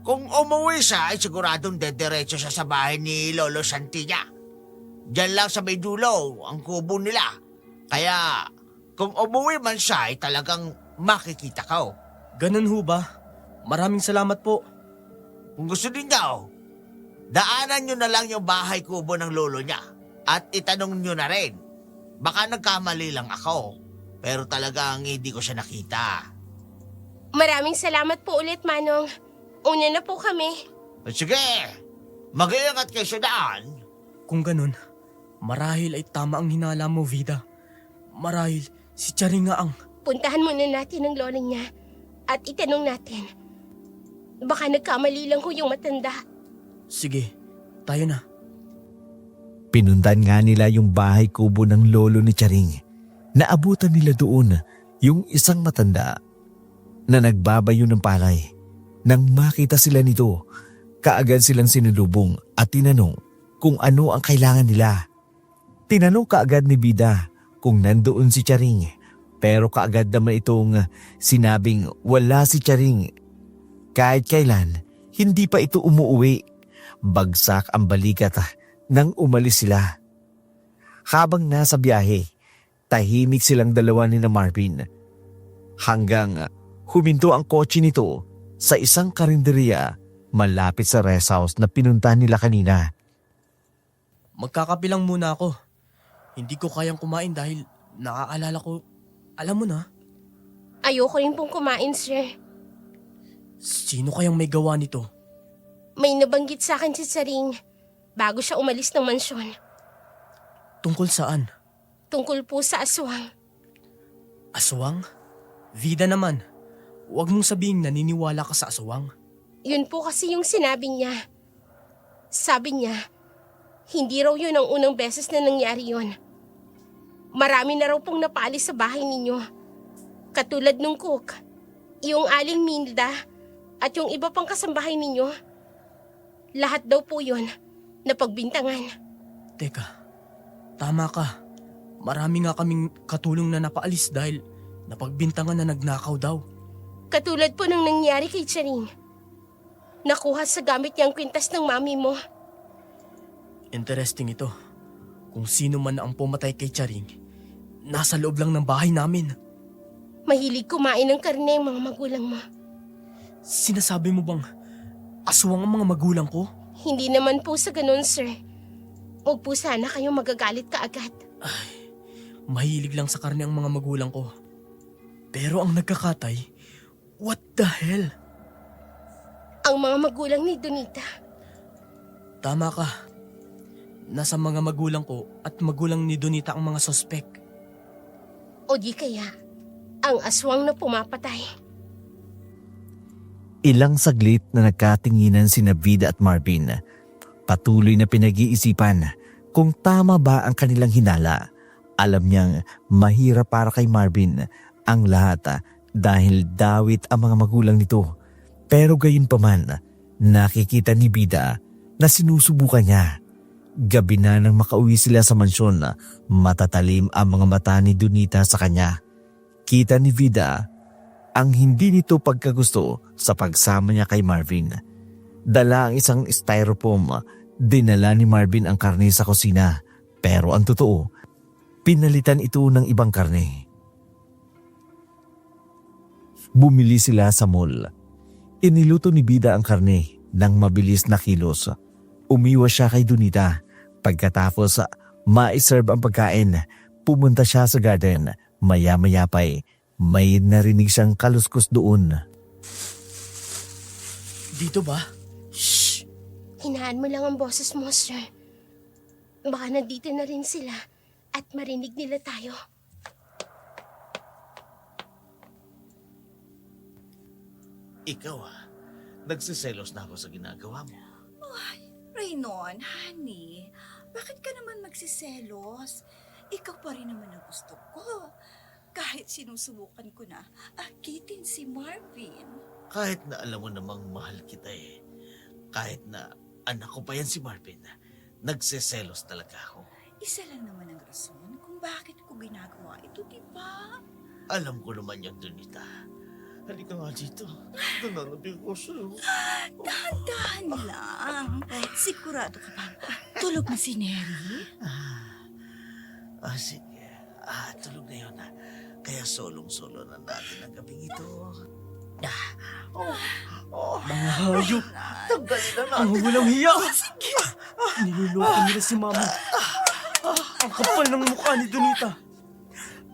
Kung umuwi siya, ay siguradong dediretso siya sa bahay ni Lolo Santilla. Diyan lang sa may dulo, ang kubo nila. Kaya, kung umuwi man siya, ay talagang makikita ka. Ganun ho ba? Maraming salamat po. Kung gusto din daw, daanan nyo na lang yung bahay kubo ng lolo niya at itanong nyo na rin. Baka nagkamali lang ako, pero talagang hindi ko siya nakita. Maraming salamat po ulit, Manong. Una na po kami. Sige, mag-iingat kayo sa daan. Kung ganun, marahil ay tama ang hinala mo, Vida. Marahil si Charing nga ang... Puntahan muna natin ang lola niya at itanong natin. Baka nagkamali lang ho yung matanda. Sige, tayo na. Pinuntan nga nila yung bahay kubo ng lolo ni Charing. Naabutan nila doon yung isang matanda na nagbabayo ng palay. Nang makita sila nito, kaagad silang sinulubong at tinanong kung ano ang kailangan nila. Tinanong kaagad ni Bida kung nandoon si Charing, pero kaagad naman itong sinabing wala si Charing. Kahit kailan, hindi pa ito umuuwi. Bagsak ang balikat nang umalis sila. Habang nasa biyahe, tahimik silang dalawa ni na Marvin. Hanggang huminto ang kotse nito sa isang karinderiya malapit sa rest house na pinuntahan nila kanina. Magkakapilang muna ako. Hindi ko kayang kumain dahil nakaalala ko, alam mo na, Ayoko rin pong kumain, sir. sino kayang may gawa nito? May nabanggit sa akin si Charing bago siya umalis ng mansyon. Tungkol saan? Tungkol po sa aswang. Aswang? Vida naman, huwag mong sabihing naniniwala ka sa aswang. Yun po kasi yung sinabi niya. Sabi niya, hindi raw yun ang unang beses na nangyari yun. Marami na raw pong napaalis sa bahay ninyo. Katulad nung cook, yung Aling Milda, at yung iba pang kasambahay ninyo. Lahat daw po yun napagbintangan. Teka, tama ka. Marami nga kaming katulong na napaalis dahil napagbintangan na nagnakaw daw. Katulad po ng nangyari kay Charing. Nakuha sa gamit niyang kwintas ng mami mo. Interesting ito. Kung sino man ang pumatay kay Charing, nasa loob lang ng bahay namin. Mahilig kumain ng karne ang mga magulang mo. Sinasabi mo bang aswang ang mga magulang ko? Hindi naman po sa ganun, sir. Huwag po sana kayong magagalit kaagad. Mahilig lang sa karne ang mga magulang ko. Pero ang nagkakatay, what the hell? Ang mga magulang ni Donita. Tama ka. Nasa mga magulang ko at magulang ni Donita ang mga sospek. O di kaya, ang aswang na pumapatay. Ilang saglit na nagkatinginan sina Vida at Marvin. Patuloy na pinag-iisipan kung tama ba ang kanilang hinala. Alam niyang mahirap para kay Marvin ang lahat dahil dawit ang mga magulang nito. Pero gayon pa man, nakikita ni Vida na sinusubukan niya. Gabi na nang makauwi sila sa mansyon, matatalim ang mga mata ni Donita sa kanya. Kita ni Vida ang hindi nito pagkagusto sa pagsama niya kay Marvin. Dala ang isang styrofoam, dinala ni Marvin ang karne sa kusina. Pero ang totoo, pinalitan ito ng ibang karne. Bumili sila sa mall. Iniluto ni Vida ang karne ng mabilis na kilos. Umiwas siya kay Donita. Pagkatapos ma-serve ang pagkain, pumunta siya sa garden. Maya-maya pa'y may narinig siyang kaluskos doon. Dito ba? Shh! Hinaan mo lang ang boses mo, sir. Baka nandito na rin sila at marinig nila tayo. Ikaw nagsiselos na ako sa ginagawa mo. Raynon, honey, bakit ka naman magsiselos? Ikaw pa rin naman ang gusto ko. Kahit sinusubukan ko na akitin si Marvin. Kahit na alam mo namang mahal kita eh. Kahit na anak ko pa yan si Marvin, nagsiselos talaga ako. Isa lang naman ang rason kung bakit ko ginagawa ito, di ba? Alam ko naman yan, Donita. Halika nga dito. Nananabing ko sa'yo. Dahan-dahan lang. Sigurado ka bang tulog na si Neri? Sige. Tulog na yun. Kaya solong-solo na natin ang gabing ito. Mga hayop! Tanggalin na Ang natin. walang hiya! Niluloko nila si Mama. Ang kapal ng mukha ni Donita.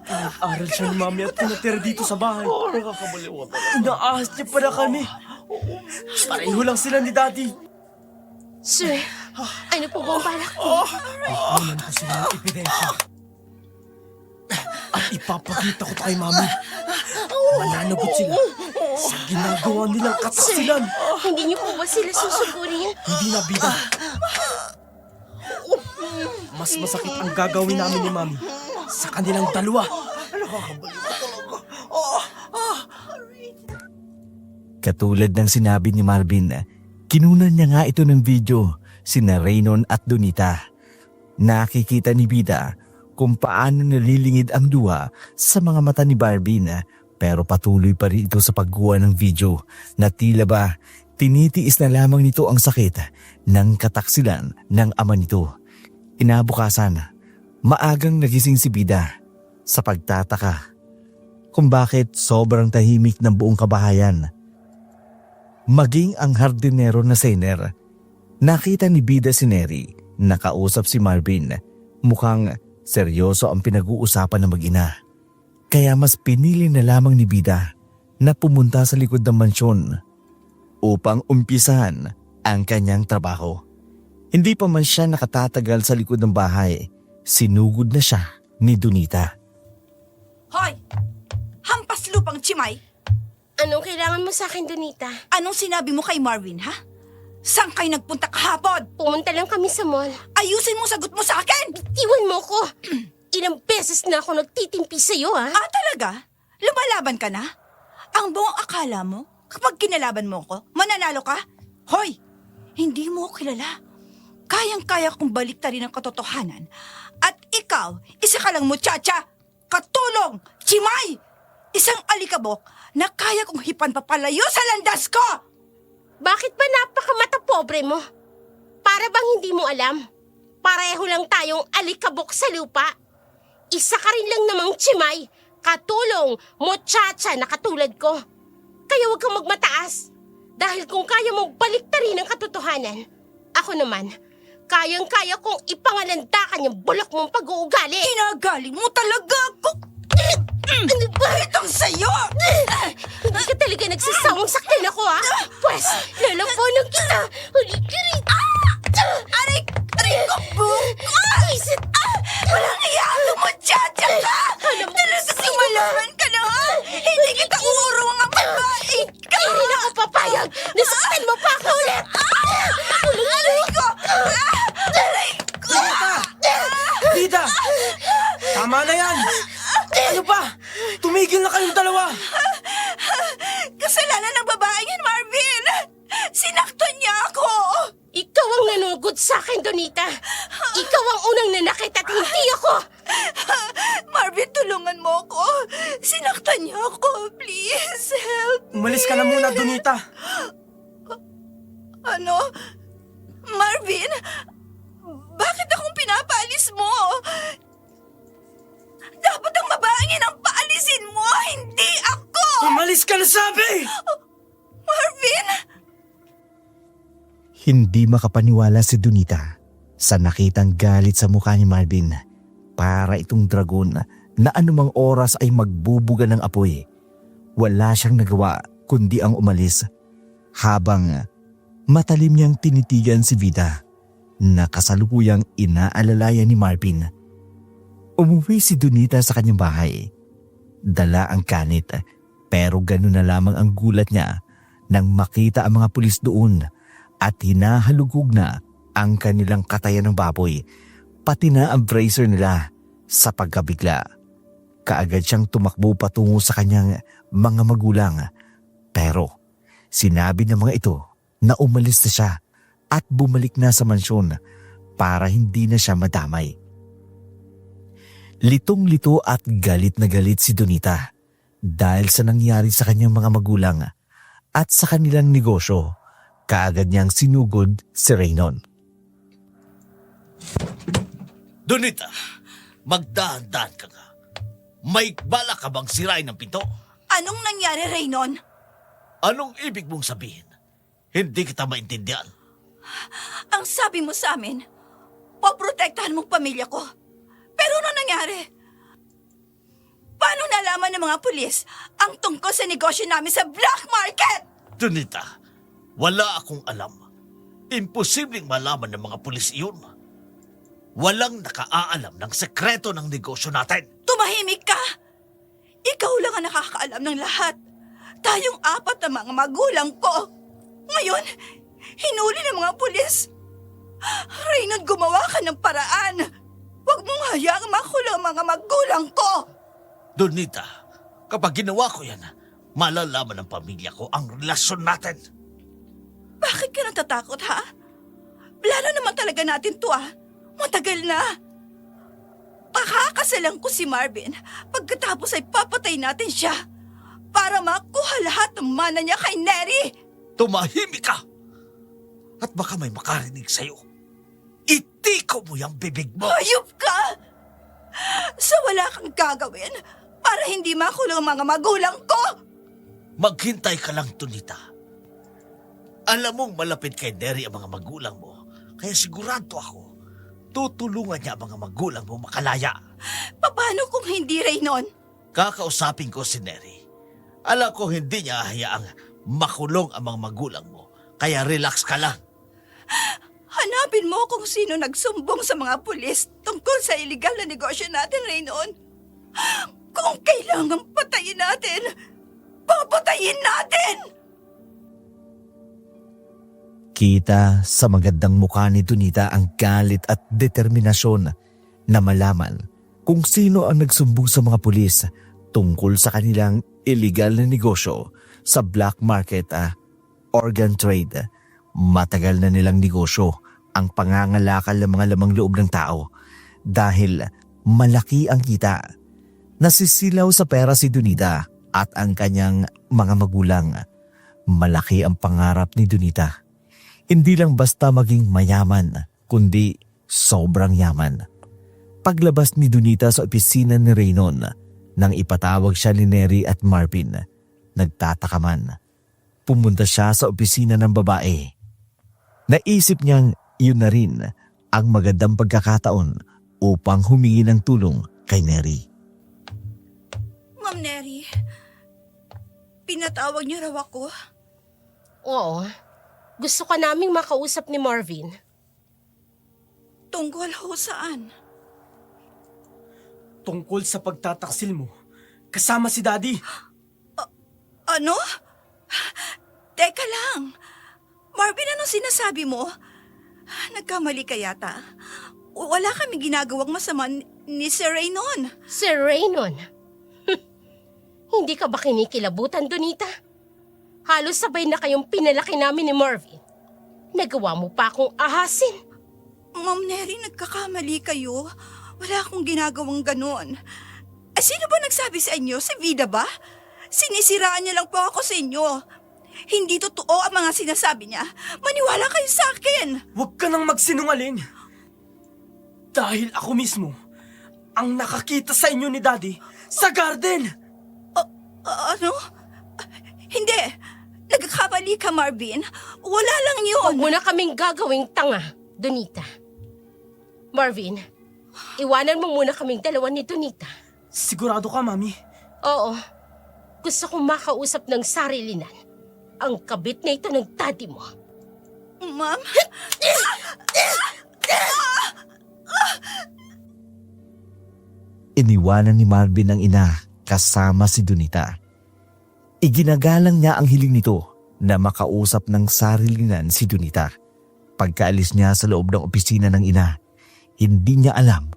Pinag-aral siya ni Mami at pinatira dito sa bahay. Nakakabaliwa talaga. Inaahas niya para kami. Pareho lang sila ni Daddy. Sir, ano po bang balak mo? Kukunan ko sila ng ebidensya. At ipapakita ko to kay Mami. Mananagot sila sa ginagawa nilang kataksilan. Hindi niyo po ba sila susugurin? Hindi na, bida. Mas masakit ang gagawin namin ni Mami sa kanilang dalawa. Katulad ng sinabi ni Marvin, kinunan niya nga ito ng video sina Raynon at Donita. Nakikita ni Bida kung paano nalilingid ang luha sa mga mata ni Marvin, pero patuloy pa rin ito sa paggawa ng video na tila ba tinitiis na lamang nito ang sakit ng kataksilan ng ama nito. Inabukasan, maagang nagising si Bida sa pagtataka kung bakit sobrang tahimik ng buong kabahayan. Maging ang hardinero na Sener, nakita ni Bida si Neri, nakausap si Marvin. Mukhang seryoso ang pinag-uusapan ng mag-ina. Kaya mas pinili na lamang ni Bida na pumunta sa likod ng mansyon upang umpisahan ang kanyang trabaho. Hindi pa man siya nakatatagal sa likod ng bahay, sinugod na siya ni Donita. Hoy! Hampas lupang Chimay! Anong kailangan mo sa akin, Donita? Anong sinabi mo kay Marvin, ha? Saan kayo nagpunta kahapon? Pumunta lang kami sa mall. Ayusin mo sagot mo sa akin! Iwan mo ko! Ilang beses na ako nagtitimpi sa'yo, ha? Ah, talaga? Lumalaban ka na? Ang buong akala mo, kapag kinalaban mo ko, mananalo ka? Hoy! Hindi mo ko kilala. Kayang-kaya kong baliktarin ang katotohanan. At ikaw, isa ka lang muchacha, katulong, Chimay! Isang alikabok na kaya kong hipan papalayo sa landas ko! Bakit ba napakamata pobre mo? Para bang hindi mo alam? Pareho lang tayong alikabok sa lupa. Isa ka rin lang namang Chimay, katulong, muchacha na katulad ko. Kaya huwag kang magmataas. Dahil kung kaya mong baliktarin ang katotohanan, ako naman, kayang-kaya kong ipangalandakan yung bulak mong pag-uugali. Inagaling mo talaga ako! Ano ba? Itong sa'yo! Hindi ka talaga nagsasawang saktan ako, ha? Pwes, lalabanan kita! Huli ka rin! Aray ko buko! Isit! Walang iya ang muchacha ka! Alam mo, Talaga sumalaman ka na, ha? Hindi kita uurong ang babae ka! Hindi na ako papayag! Nasaktan mo pa ako ulit! Aray ko! Aray ko! Bida! Tama na yan! Ano ba? Tumigil na kayong dalawa! Kasalanan ng babaeng yan, Marvin! Sinaktan niya ako! Ikaw ang nanugod sa akin, Donita! Ikaw ang unang nanakit at hindi ako! Marvin, tulungan mo ako! Sinaktan niya ako! Please, help! Umalis ka na muna, Donita! Ano? Marvin? Bakit akong pinapaalis mo? Dapat ang babaeng yan ang paalisin mo, hindi ako! Umalis ka na, sabi! Marvin! Hindi makapaniwala si Donita sa nakitang galit sa mukha ni Marvin. Para itong dragon na anumang oras ay magbubuga ng apoy. Wala siyang nagawa kundi ang umalis habang matalim niyang tinitigan si Vida na kasalukuyang inaalalayan ni Marvin. Umuwi si Donita sa kanyang bahay. Dala ang kanit pero ganun na lamang ang gulat niya nang makita ang mga pulis doon at hinahalugog na ang kanilang katayan ng baboy, pati na ang bracer nila. Sa pagkabigla, kaagad siyang tumakbo patungo sa kanyang mga magulang. Pero sinabi ng mga ito na umalis na siya at bumalik na sa mansyon para hindi na siya madamay. Litong-lito at galit na galit si Donita dahil sa nangyari sa kanyang mga magulang at sa kanilang negosyo. Kaagad niyang sinugod si Raynon. Donita, magdahan-dahan ka nga. May bala ka bang sirain ng pinto? Anong nangyari, Raynon? Anong ibig mong sabihin? Hindi kita maintindihan. Ang sabi mo sa amin, poprotektahan mong pamilya ko. Pero ano nangyari? Paano nalaman ng mga pulis ang tungkol sa negosyo namin sa black market? Donita, wala akong alam. Imposibleng malaman ng mga pulis iyon. Walang nakaaalam ng sekreto ng negosyo natin. Tumahimik ka! Ikaw lang ang nakakaalam ng lahat. Tayong apat na mga magulang ko. Ngayon, hinuli ng mga pulis. Raymond, gumawa ka ng paraan. Huwag mong hayaang makulong ang mga magulang ko. Donita, kapag ginawa ko yan, malalaman ng pamilya ko ang relasyon natin. Bakit ka natatakot, ha? Plano naman talaga natin to, ah. Matagal na. Pakakasalan ko si Marvin. Pagkatapos ay papatay natin siya para makuha lahat ng mana niya kay Neri. Tumahimik ka! At baka may makarinig sa'yo. Itiko mo yung bibig mo! Hayop ka! So wala kang gagawin para hindi makulong ang mga magulang ko? Maghintay ka lang, Donita. Alam mong malapit kay Neri ang mga magulang mo, kaya sigurado ako, tutulungan niya ang mga magulang mo makalaya. Paano kung hindi, Raynon? Kakausapin ko si Neri. Alam ko hindi niya hayaang makulong ang mga magulang mo, kaya relax ka lang. Hanapin mo kung sino nagsumbong sa mga pulis tungkol sa illegal na negosyo natin, Raynon. Kung kailangang patayin natin, papatayin natin! Kita sa magandang mukha ni Donita ang galit at determinasyon na malaman kung sino ang nagsumbong sa mga pulis tungkol sa kanilang illegal na negosyo sa black market organ trade. Matagal na nilang negosyo ang pangangalakal ng mga lamang loob ng tao dahil malaki ang kita. Nasisilaw sa pera si Donita at ang kanyang mga magulang. Malaki ang pangarap ni Donita. Hindi lang basta maging mayaman, kundi sobrang yaman. Paglabas ni Donita sa opisina ni Raynon, nang ipatawag siya ni Neri at Marvin, nagtataka man. Pumunta siya sa opisina ng babae. Naisip niyang yun na rin ang magandang pagkakataon upang humingi ng tulong kay Neri. Ma'am Neri, pinatawag niyo raw ako. Oo. Gusto ka naming makausap ni Marvin. Tungkol ho saan? Tungkol sa pagtataksil mo, kasama si Daddy. Ano? Teka lang. Marvin, anong sinasabi mo? Nagkamali ka yata. Wala kami ginagawang masama ni Sir Raynon. Sir Raynon. Hindi ka ba kinikilabutan, Donita? Halos sabay na kayong pinalaki namin ni Marvin. Nagawa mo pa akong ahasin. Ma'am Neri, nagkakamali kayo. Wala akong ginagawang ganon. Sino ba nagsabi sa inyo? Si Vida ba? Sinisiraan niya lang po ako sa inyo. Hindi totoo ang mga sinasabi niya. Maniwala kayo sa akin. Huwag ka nang magsinungaling. Dahil ako mismo ang nakakita sa inyo ni Daddy sa garden. Ano? Hindi. Nagkakamali ka, Marvin. Wala lang yun. Huwag mo na kaming gagawing tanga, Donita. Marvin, iwanan mo muna kaming dalawa ni Donita. Sigurado ka, Mami? Oo. Gusto kong makausap ng sarilinan ang kabit na ito ng daddy mo. Ma'am? Iniwanan ni Marvin ang ina kasama si Donita. Iginagalang niya ang hiling nito na makausap ng sarilinan si Donita. Pagkaalis niya sa loob ng opisina ng ina, hindi niya alam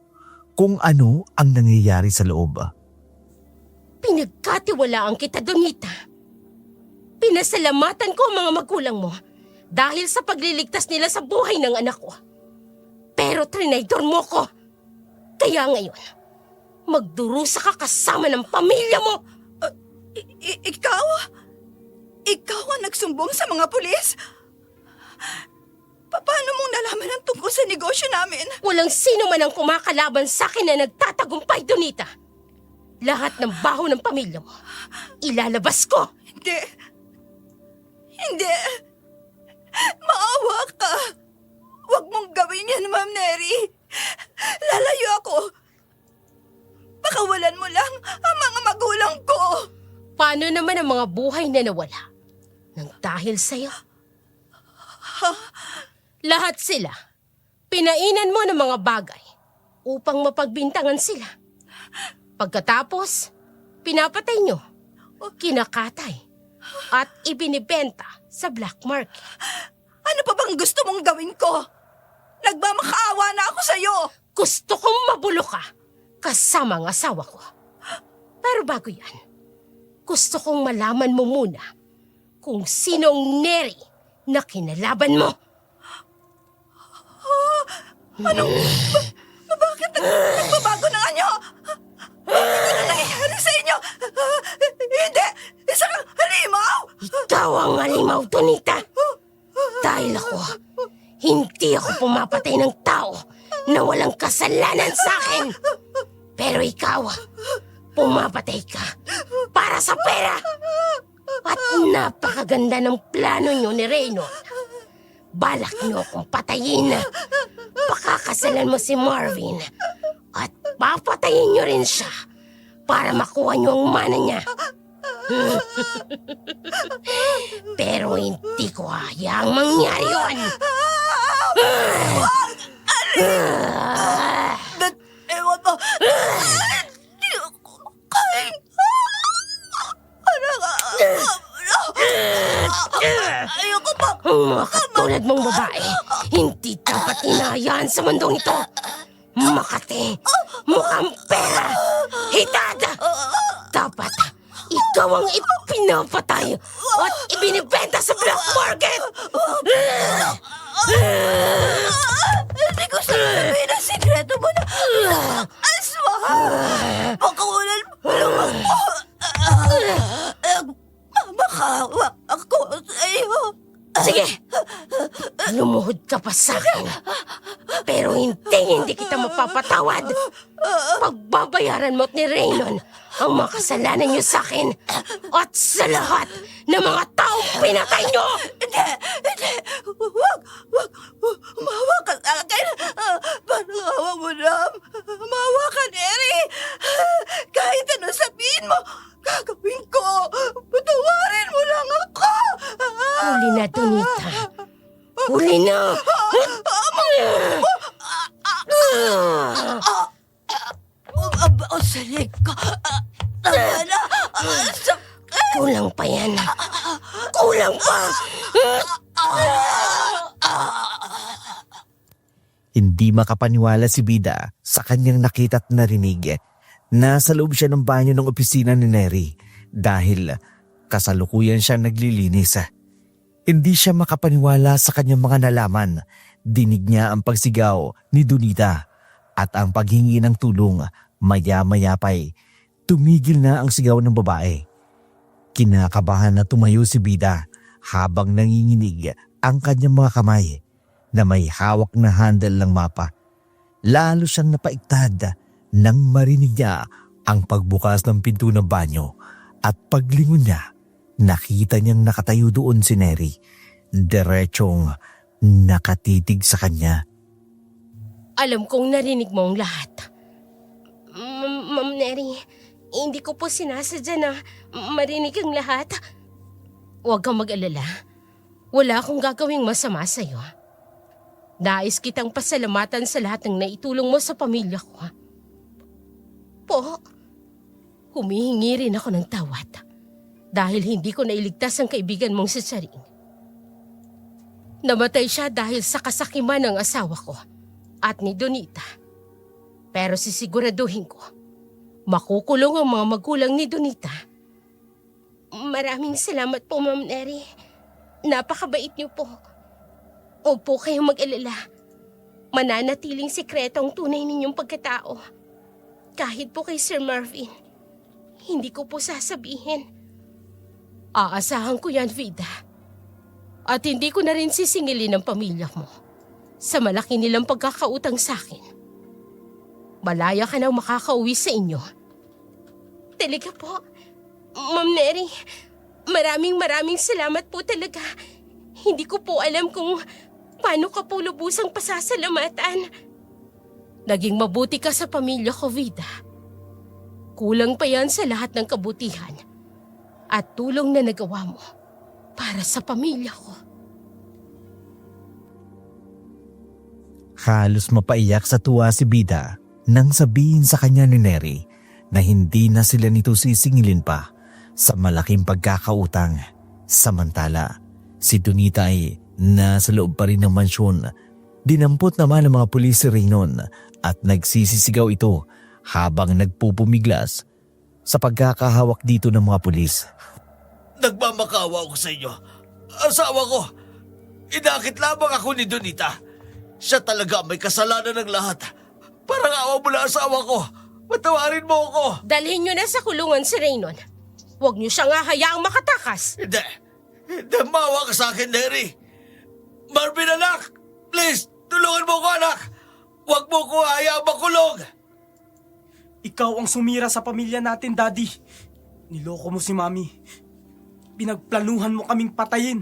kung ano ang nangyayari sa loob. Pinagkatiwalaan kita, Donita. Pinasalamatan ko ang mga magulang mo dahil sa pagliligtas nila sa buhay ng anak ko. Pero trinaydor mo ko. Kaya ngayon, magdurusa ka kasama ng pamilya mo. Ikaw? Ikaw ang nagsumbong sa mga pulis? Paano mong nalaman ang tungkol sa negosyo namin? Walang sino man ang kumakalaban sa akin na nagtatagumpay, Donita. Lahat ng baho ng pamilya mo, ilalabas ko. Hindi. Hindi. Maawa ka. Huwag mong gawin yan, Ma'am Neri. Lalayo ako. Pakawalan mo lang ang mga magulang ko. Paano naman ang mga buhay na nawala nang dahil sa'yo? Lahat sila, pinainan mo ng mga bagay upang mapagbintangan sila. Pagkatapos, pinapatay nyo, kinakatay, at ibinibenta sa black market. Ano pa bang gusto mong gawin ko? Nagmamakaawa na ako sa'yo! Gusto kong mabulo ka kasama ang asawa ko. Pero bago yan, gusto kong malaman mo muna kung sino ang Neri na kinalaban mo. Bakit nagbabago na anyo? Ano nangyayari sa inyo? Hindi! Isa kang halimaw! Ikaw ang halimaw, Donita. Dahil ako, hindi ako pumapatay ng tao na walang kasalanan sa akin. Pero ikaw, pumapatay ka para sa pera. At napakaganda ng plano nyo ni Reyno. Balak nyo akong patayin. Pakakasalan mo si Marvin. At papatayin nyo rin siya para makuha nyo ang mana niya. Pero hindi ko hayaang mangyari yun. Ewan mo! Hindi ako kain! Ayoko pa! Ang mga katulad mong babae, hindi dapat hinahayaan sa mundong ito. Makati, mukhang pera, hitad. Dapat ikaw ang ipinapatay at ibinibenta sa black market. Hindi ko sabihin ang sikreto mo na aswa! Pagkawalan mo naman ko! Makahawak ako sa iyo! Sige, lumuhod ka pa sa akin. Pero hindi kita mapapatawad. Pagbabayaran mo't ni Raynon ang mga kasalanan niyo sa akin at sa lahat ng mga taong pinatay niyo. Hindi! Huwag! Mahawa ka sa akin! Parang hawa mo na! Mahawa ka, Neri! Kahit ano sabihin mo, gagawin ko! Patawarin mo lang ako! Huli na, Donita. Huli na! Salig ka! Tama na! Kulang pa yan. Kulang pa! Hindi makapaniwala si Bida sa kanyang nakita at narinig. Nasa loob siya ng banyo ng opisina ni Neri dahil kasalukuyan siyang naglilinis. Hindi siya makapaniwala sa kanyang mga nalaman. Dinig niya ang pagsigaw ni Donita at ang paghingi ng tulong. Maya-maya pa'y tumigil na ang sigaw ng babae. Kinakabahan na tumayo si Bida habang nanginginig ang kanyang mga kamay na may hawak na handle ng mapa. Lalo siyang napaiktad nang marinig niya ang pagbukas ng pinto ng banyo at paglingon niya, nakita niyang nakatayo doon si Neri, diretsong nakatitig sa kanya. Alam kong narinig mo ang lahat. Ma'am Neri, hindi ko po sinasadya na marinig ang lahat. Huwag kang mag-alala. Wala akong gagawing masama sa'yo. Nais kitang pasalamatan sa lahat ng naitulong mo sa pamilya ko. Po, humihingi rin ako ng tawad dahil hindi ko nailigtas ang kaibigan mong si Charing. Namatay siya dahil sa kasakiman ng asawa ko at ni Donita. Pero sisiguraduhin ko, makukulong ang mga magulang ni Donita. Maraming salamat po, Ma'am Neri. Napakabait niyo po. Huwag po kayong mag-alala. Mananatiling sikreto ang tunay ninyong pagkatao. Kahit po kay Sir Marvin, hindi ko po sasabihin. Aasahan ko yan, Vida. At hindi ko na rin sisingilin ang pamilya mo sa malaki nilang pagkakautang sa akin. Malaya ka nang makakauwi sa inyo. Talaga po, Ma'am Neri, maraming salamat po talaga. Hindi ko po alam kung paano ka po lubusang pasasalamatan. Naging mabuti ka sa pamilya ko, Vida. Kulang pa yan sa lahat ng kabutihan at tulong na nagawa mo para sa pamilya ko. Halos mapaiyak sa tuwa si Bida nang sabihin sa kanya ni Neri na hindi na sila nito sisingilin pa sa malaking pagkakautang. Samantala, si Donita ay nasa loob pa rin ng mansyon. Dinampot naman ng mga pulis si Raynon at nagsisisigaw ito habang nagpupumiglas sa pagkakahawak dito ng mga pulis. Nagmamakawa ako sa inyo. Asawa ko, inakit lamang ako ni Donita. Siya talaga ang may kasalanan ng lahat. Parang awa mo na asawa ko. Patawarin mo ako. Dalhin nyo na sa kulungan si Raynon. Huwag nyo siyang hayaang makatakas. Hindi. Hindi, maawa ka sa akin, Neri. Marvin, anak! Please, tulungan mo ko, anak! Huwag mo ko hayaang makulong! Ikaw ang sumira sa pamilya natin, Daddy. Niloko mo si Mami. Pinagplanuhan mo kaming patayin.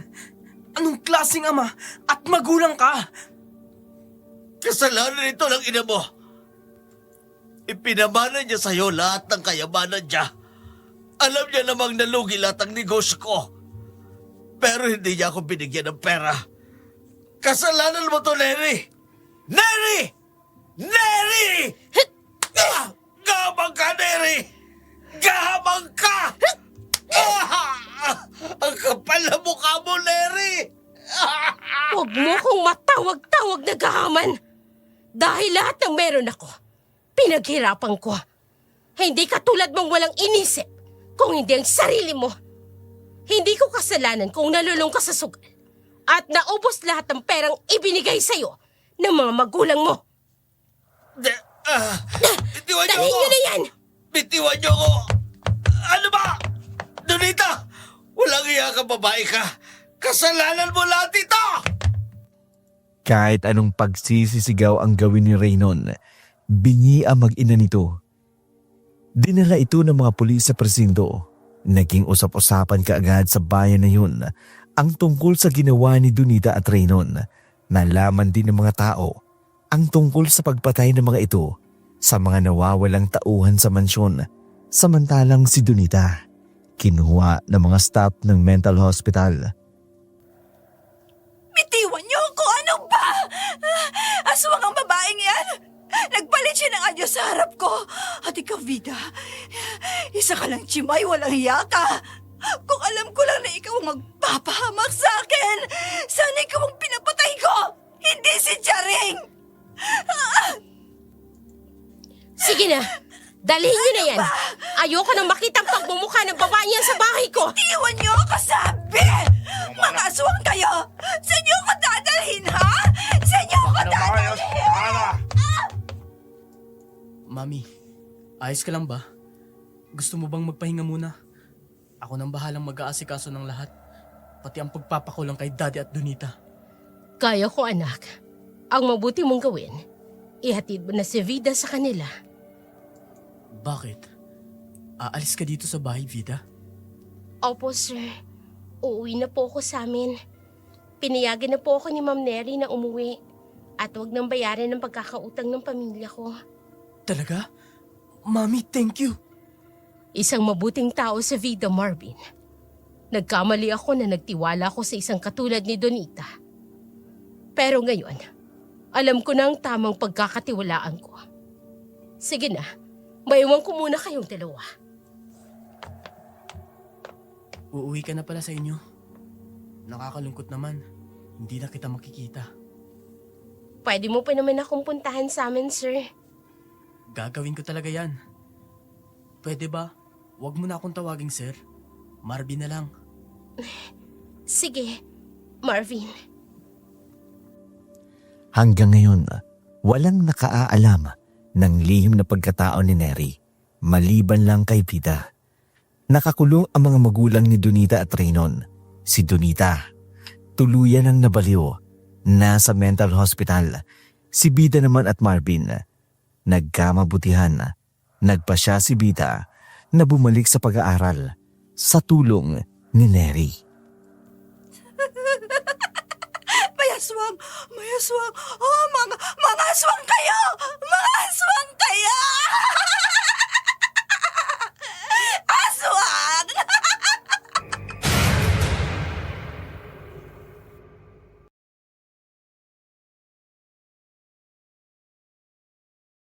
Anong klaseng ama at magulang ka? Kasalanan ito ng ina mo. Ipinamana niya sa'yo lahat ng kayamanan niya. Alam niya namang nalugi lahat ang negosyo ko. Pero hindi niya ako binigyan ng pera. Kasalanan mo to, Neri! Neri! Neri! Ah! Gahamang ka, Neri! Gahamang ka! Ah! Ang kapal na mukha mo, Neri! Huwag mo kong matawag-tawag na gahaman. Dahil lahat ng meron ako, pinaghirapan ko. Hindi katulad mong walang inisip kung hindi ang sarili mo. Hindi ko kasalanan kung nalulong ka sa sugal at naubos lahat ng perang ibinigay sa'yo ng mga magulang mo. Bitiwan niyo Dalhin ako! nyo na yan! Bitiwan niyo ako! Ano ba? Donita! Walang iya ka, babae ka! Kasalanan mo lahat ito! Kahit anong pagsisisigaw ang gawin ni Raynon, bingi ang mag-ina nito. Dinala ito ng mga pulis sa presinto. Naging usap-usapan kaagad sa bayan na yun ang tungkol sa ginawa ni Donita at Raynon. Nalaman din ng mga tao ang tungkol sa pagpatay ng mga ito sa mga nawawalang tauhan sa mansyon. Samantalang si Donita, kinuha ng mga staff ng mental hospital. Bitiwan niyo ako! Ano ba? Aswang ang babaeng yan! Nagpalit siya ng anyo sa harap ko! At ikaw, Vida, isa ka lang chimay, walang hiya ka! Kung alam ko lang na ikaw ang magpapahamak sa akin, sana ikaw ang pinapatay ko! Hindi si Charing! Sige na, dalhin nyo na yan. Ayoko nang makita ang pagmumukha ng babae yan sa bahay ko. Iwan niyo ako, sabi! Mga aswang kayo! Saan niyo ako dadalhin, ha? Saan niyo ako dadalhin? Mami, ayos ka lang ba? Gusto mo bang magpahinga muna? Ako nang bahalang mag-aasikaso ng lahat. Pati ang pagpapakulang kay Daddy at Donita. Kaya ko, anak. Ang mabuti mong gawin, ihatid mo na si Vida sa kanila. Bakit? Aalis ka dito sa bahay, Vida? Opo, sir. Uuwi na po ako sa amin. Pinayagan na po ako ni Ma'am Neri na umuwi. At huwag nang bayaran ng pagkakautang ng pamilya ko. Talaga? Mami, thank you. Isang mabuting tao sa Vida, Marvin. Nagkamali ako na nagtiwala ko sa isang katulad ni Donita. Pero ngayon, alam ko na ang tamang pagkakatiwalaan ko. Sige na, maiwan ko muna kayong dalawa. Uuwi ka na pala sa inyo. Nakakalungkot naman. Hindi na kita makikita. Pwede mo pa naman akong puntahan sa amin, sir. Gagawin ko talaga yan. Pwede ba? Huwag mo na akong tawaging sir. Marvin na lang. Sige, Marvin. Hanggang ngayon, walang nakaalam ng lihim na pagkatao ni Neri, maliban lang kay Vida. Nakakulong ang mga magulang ni Donita at Raynon. Si Donita, tuluyan ang nabaliw, nasa mental hospital. Si Vida naman at Marvin, nagkamabutihan. Nagpasya si Vida na bumalik sa pag-aaral sa tulong ni Neri. May aswang! May aswang! Oh, mga aswang kayo! Mga aswang kayo!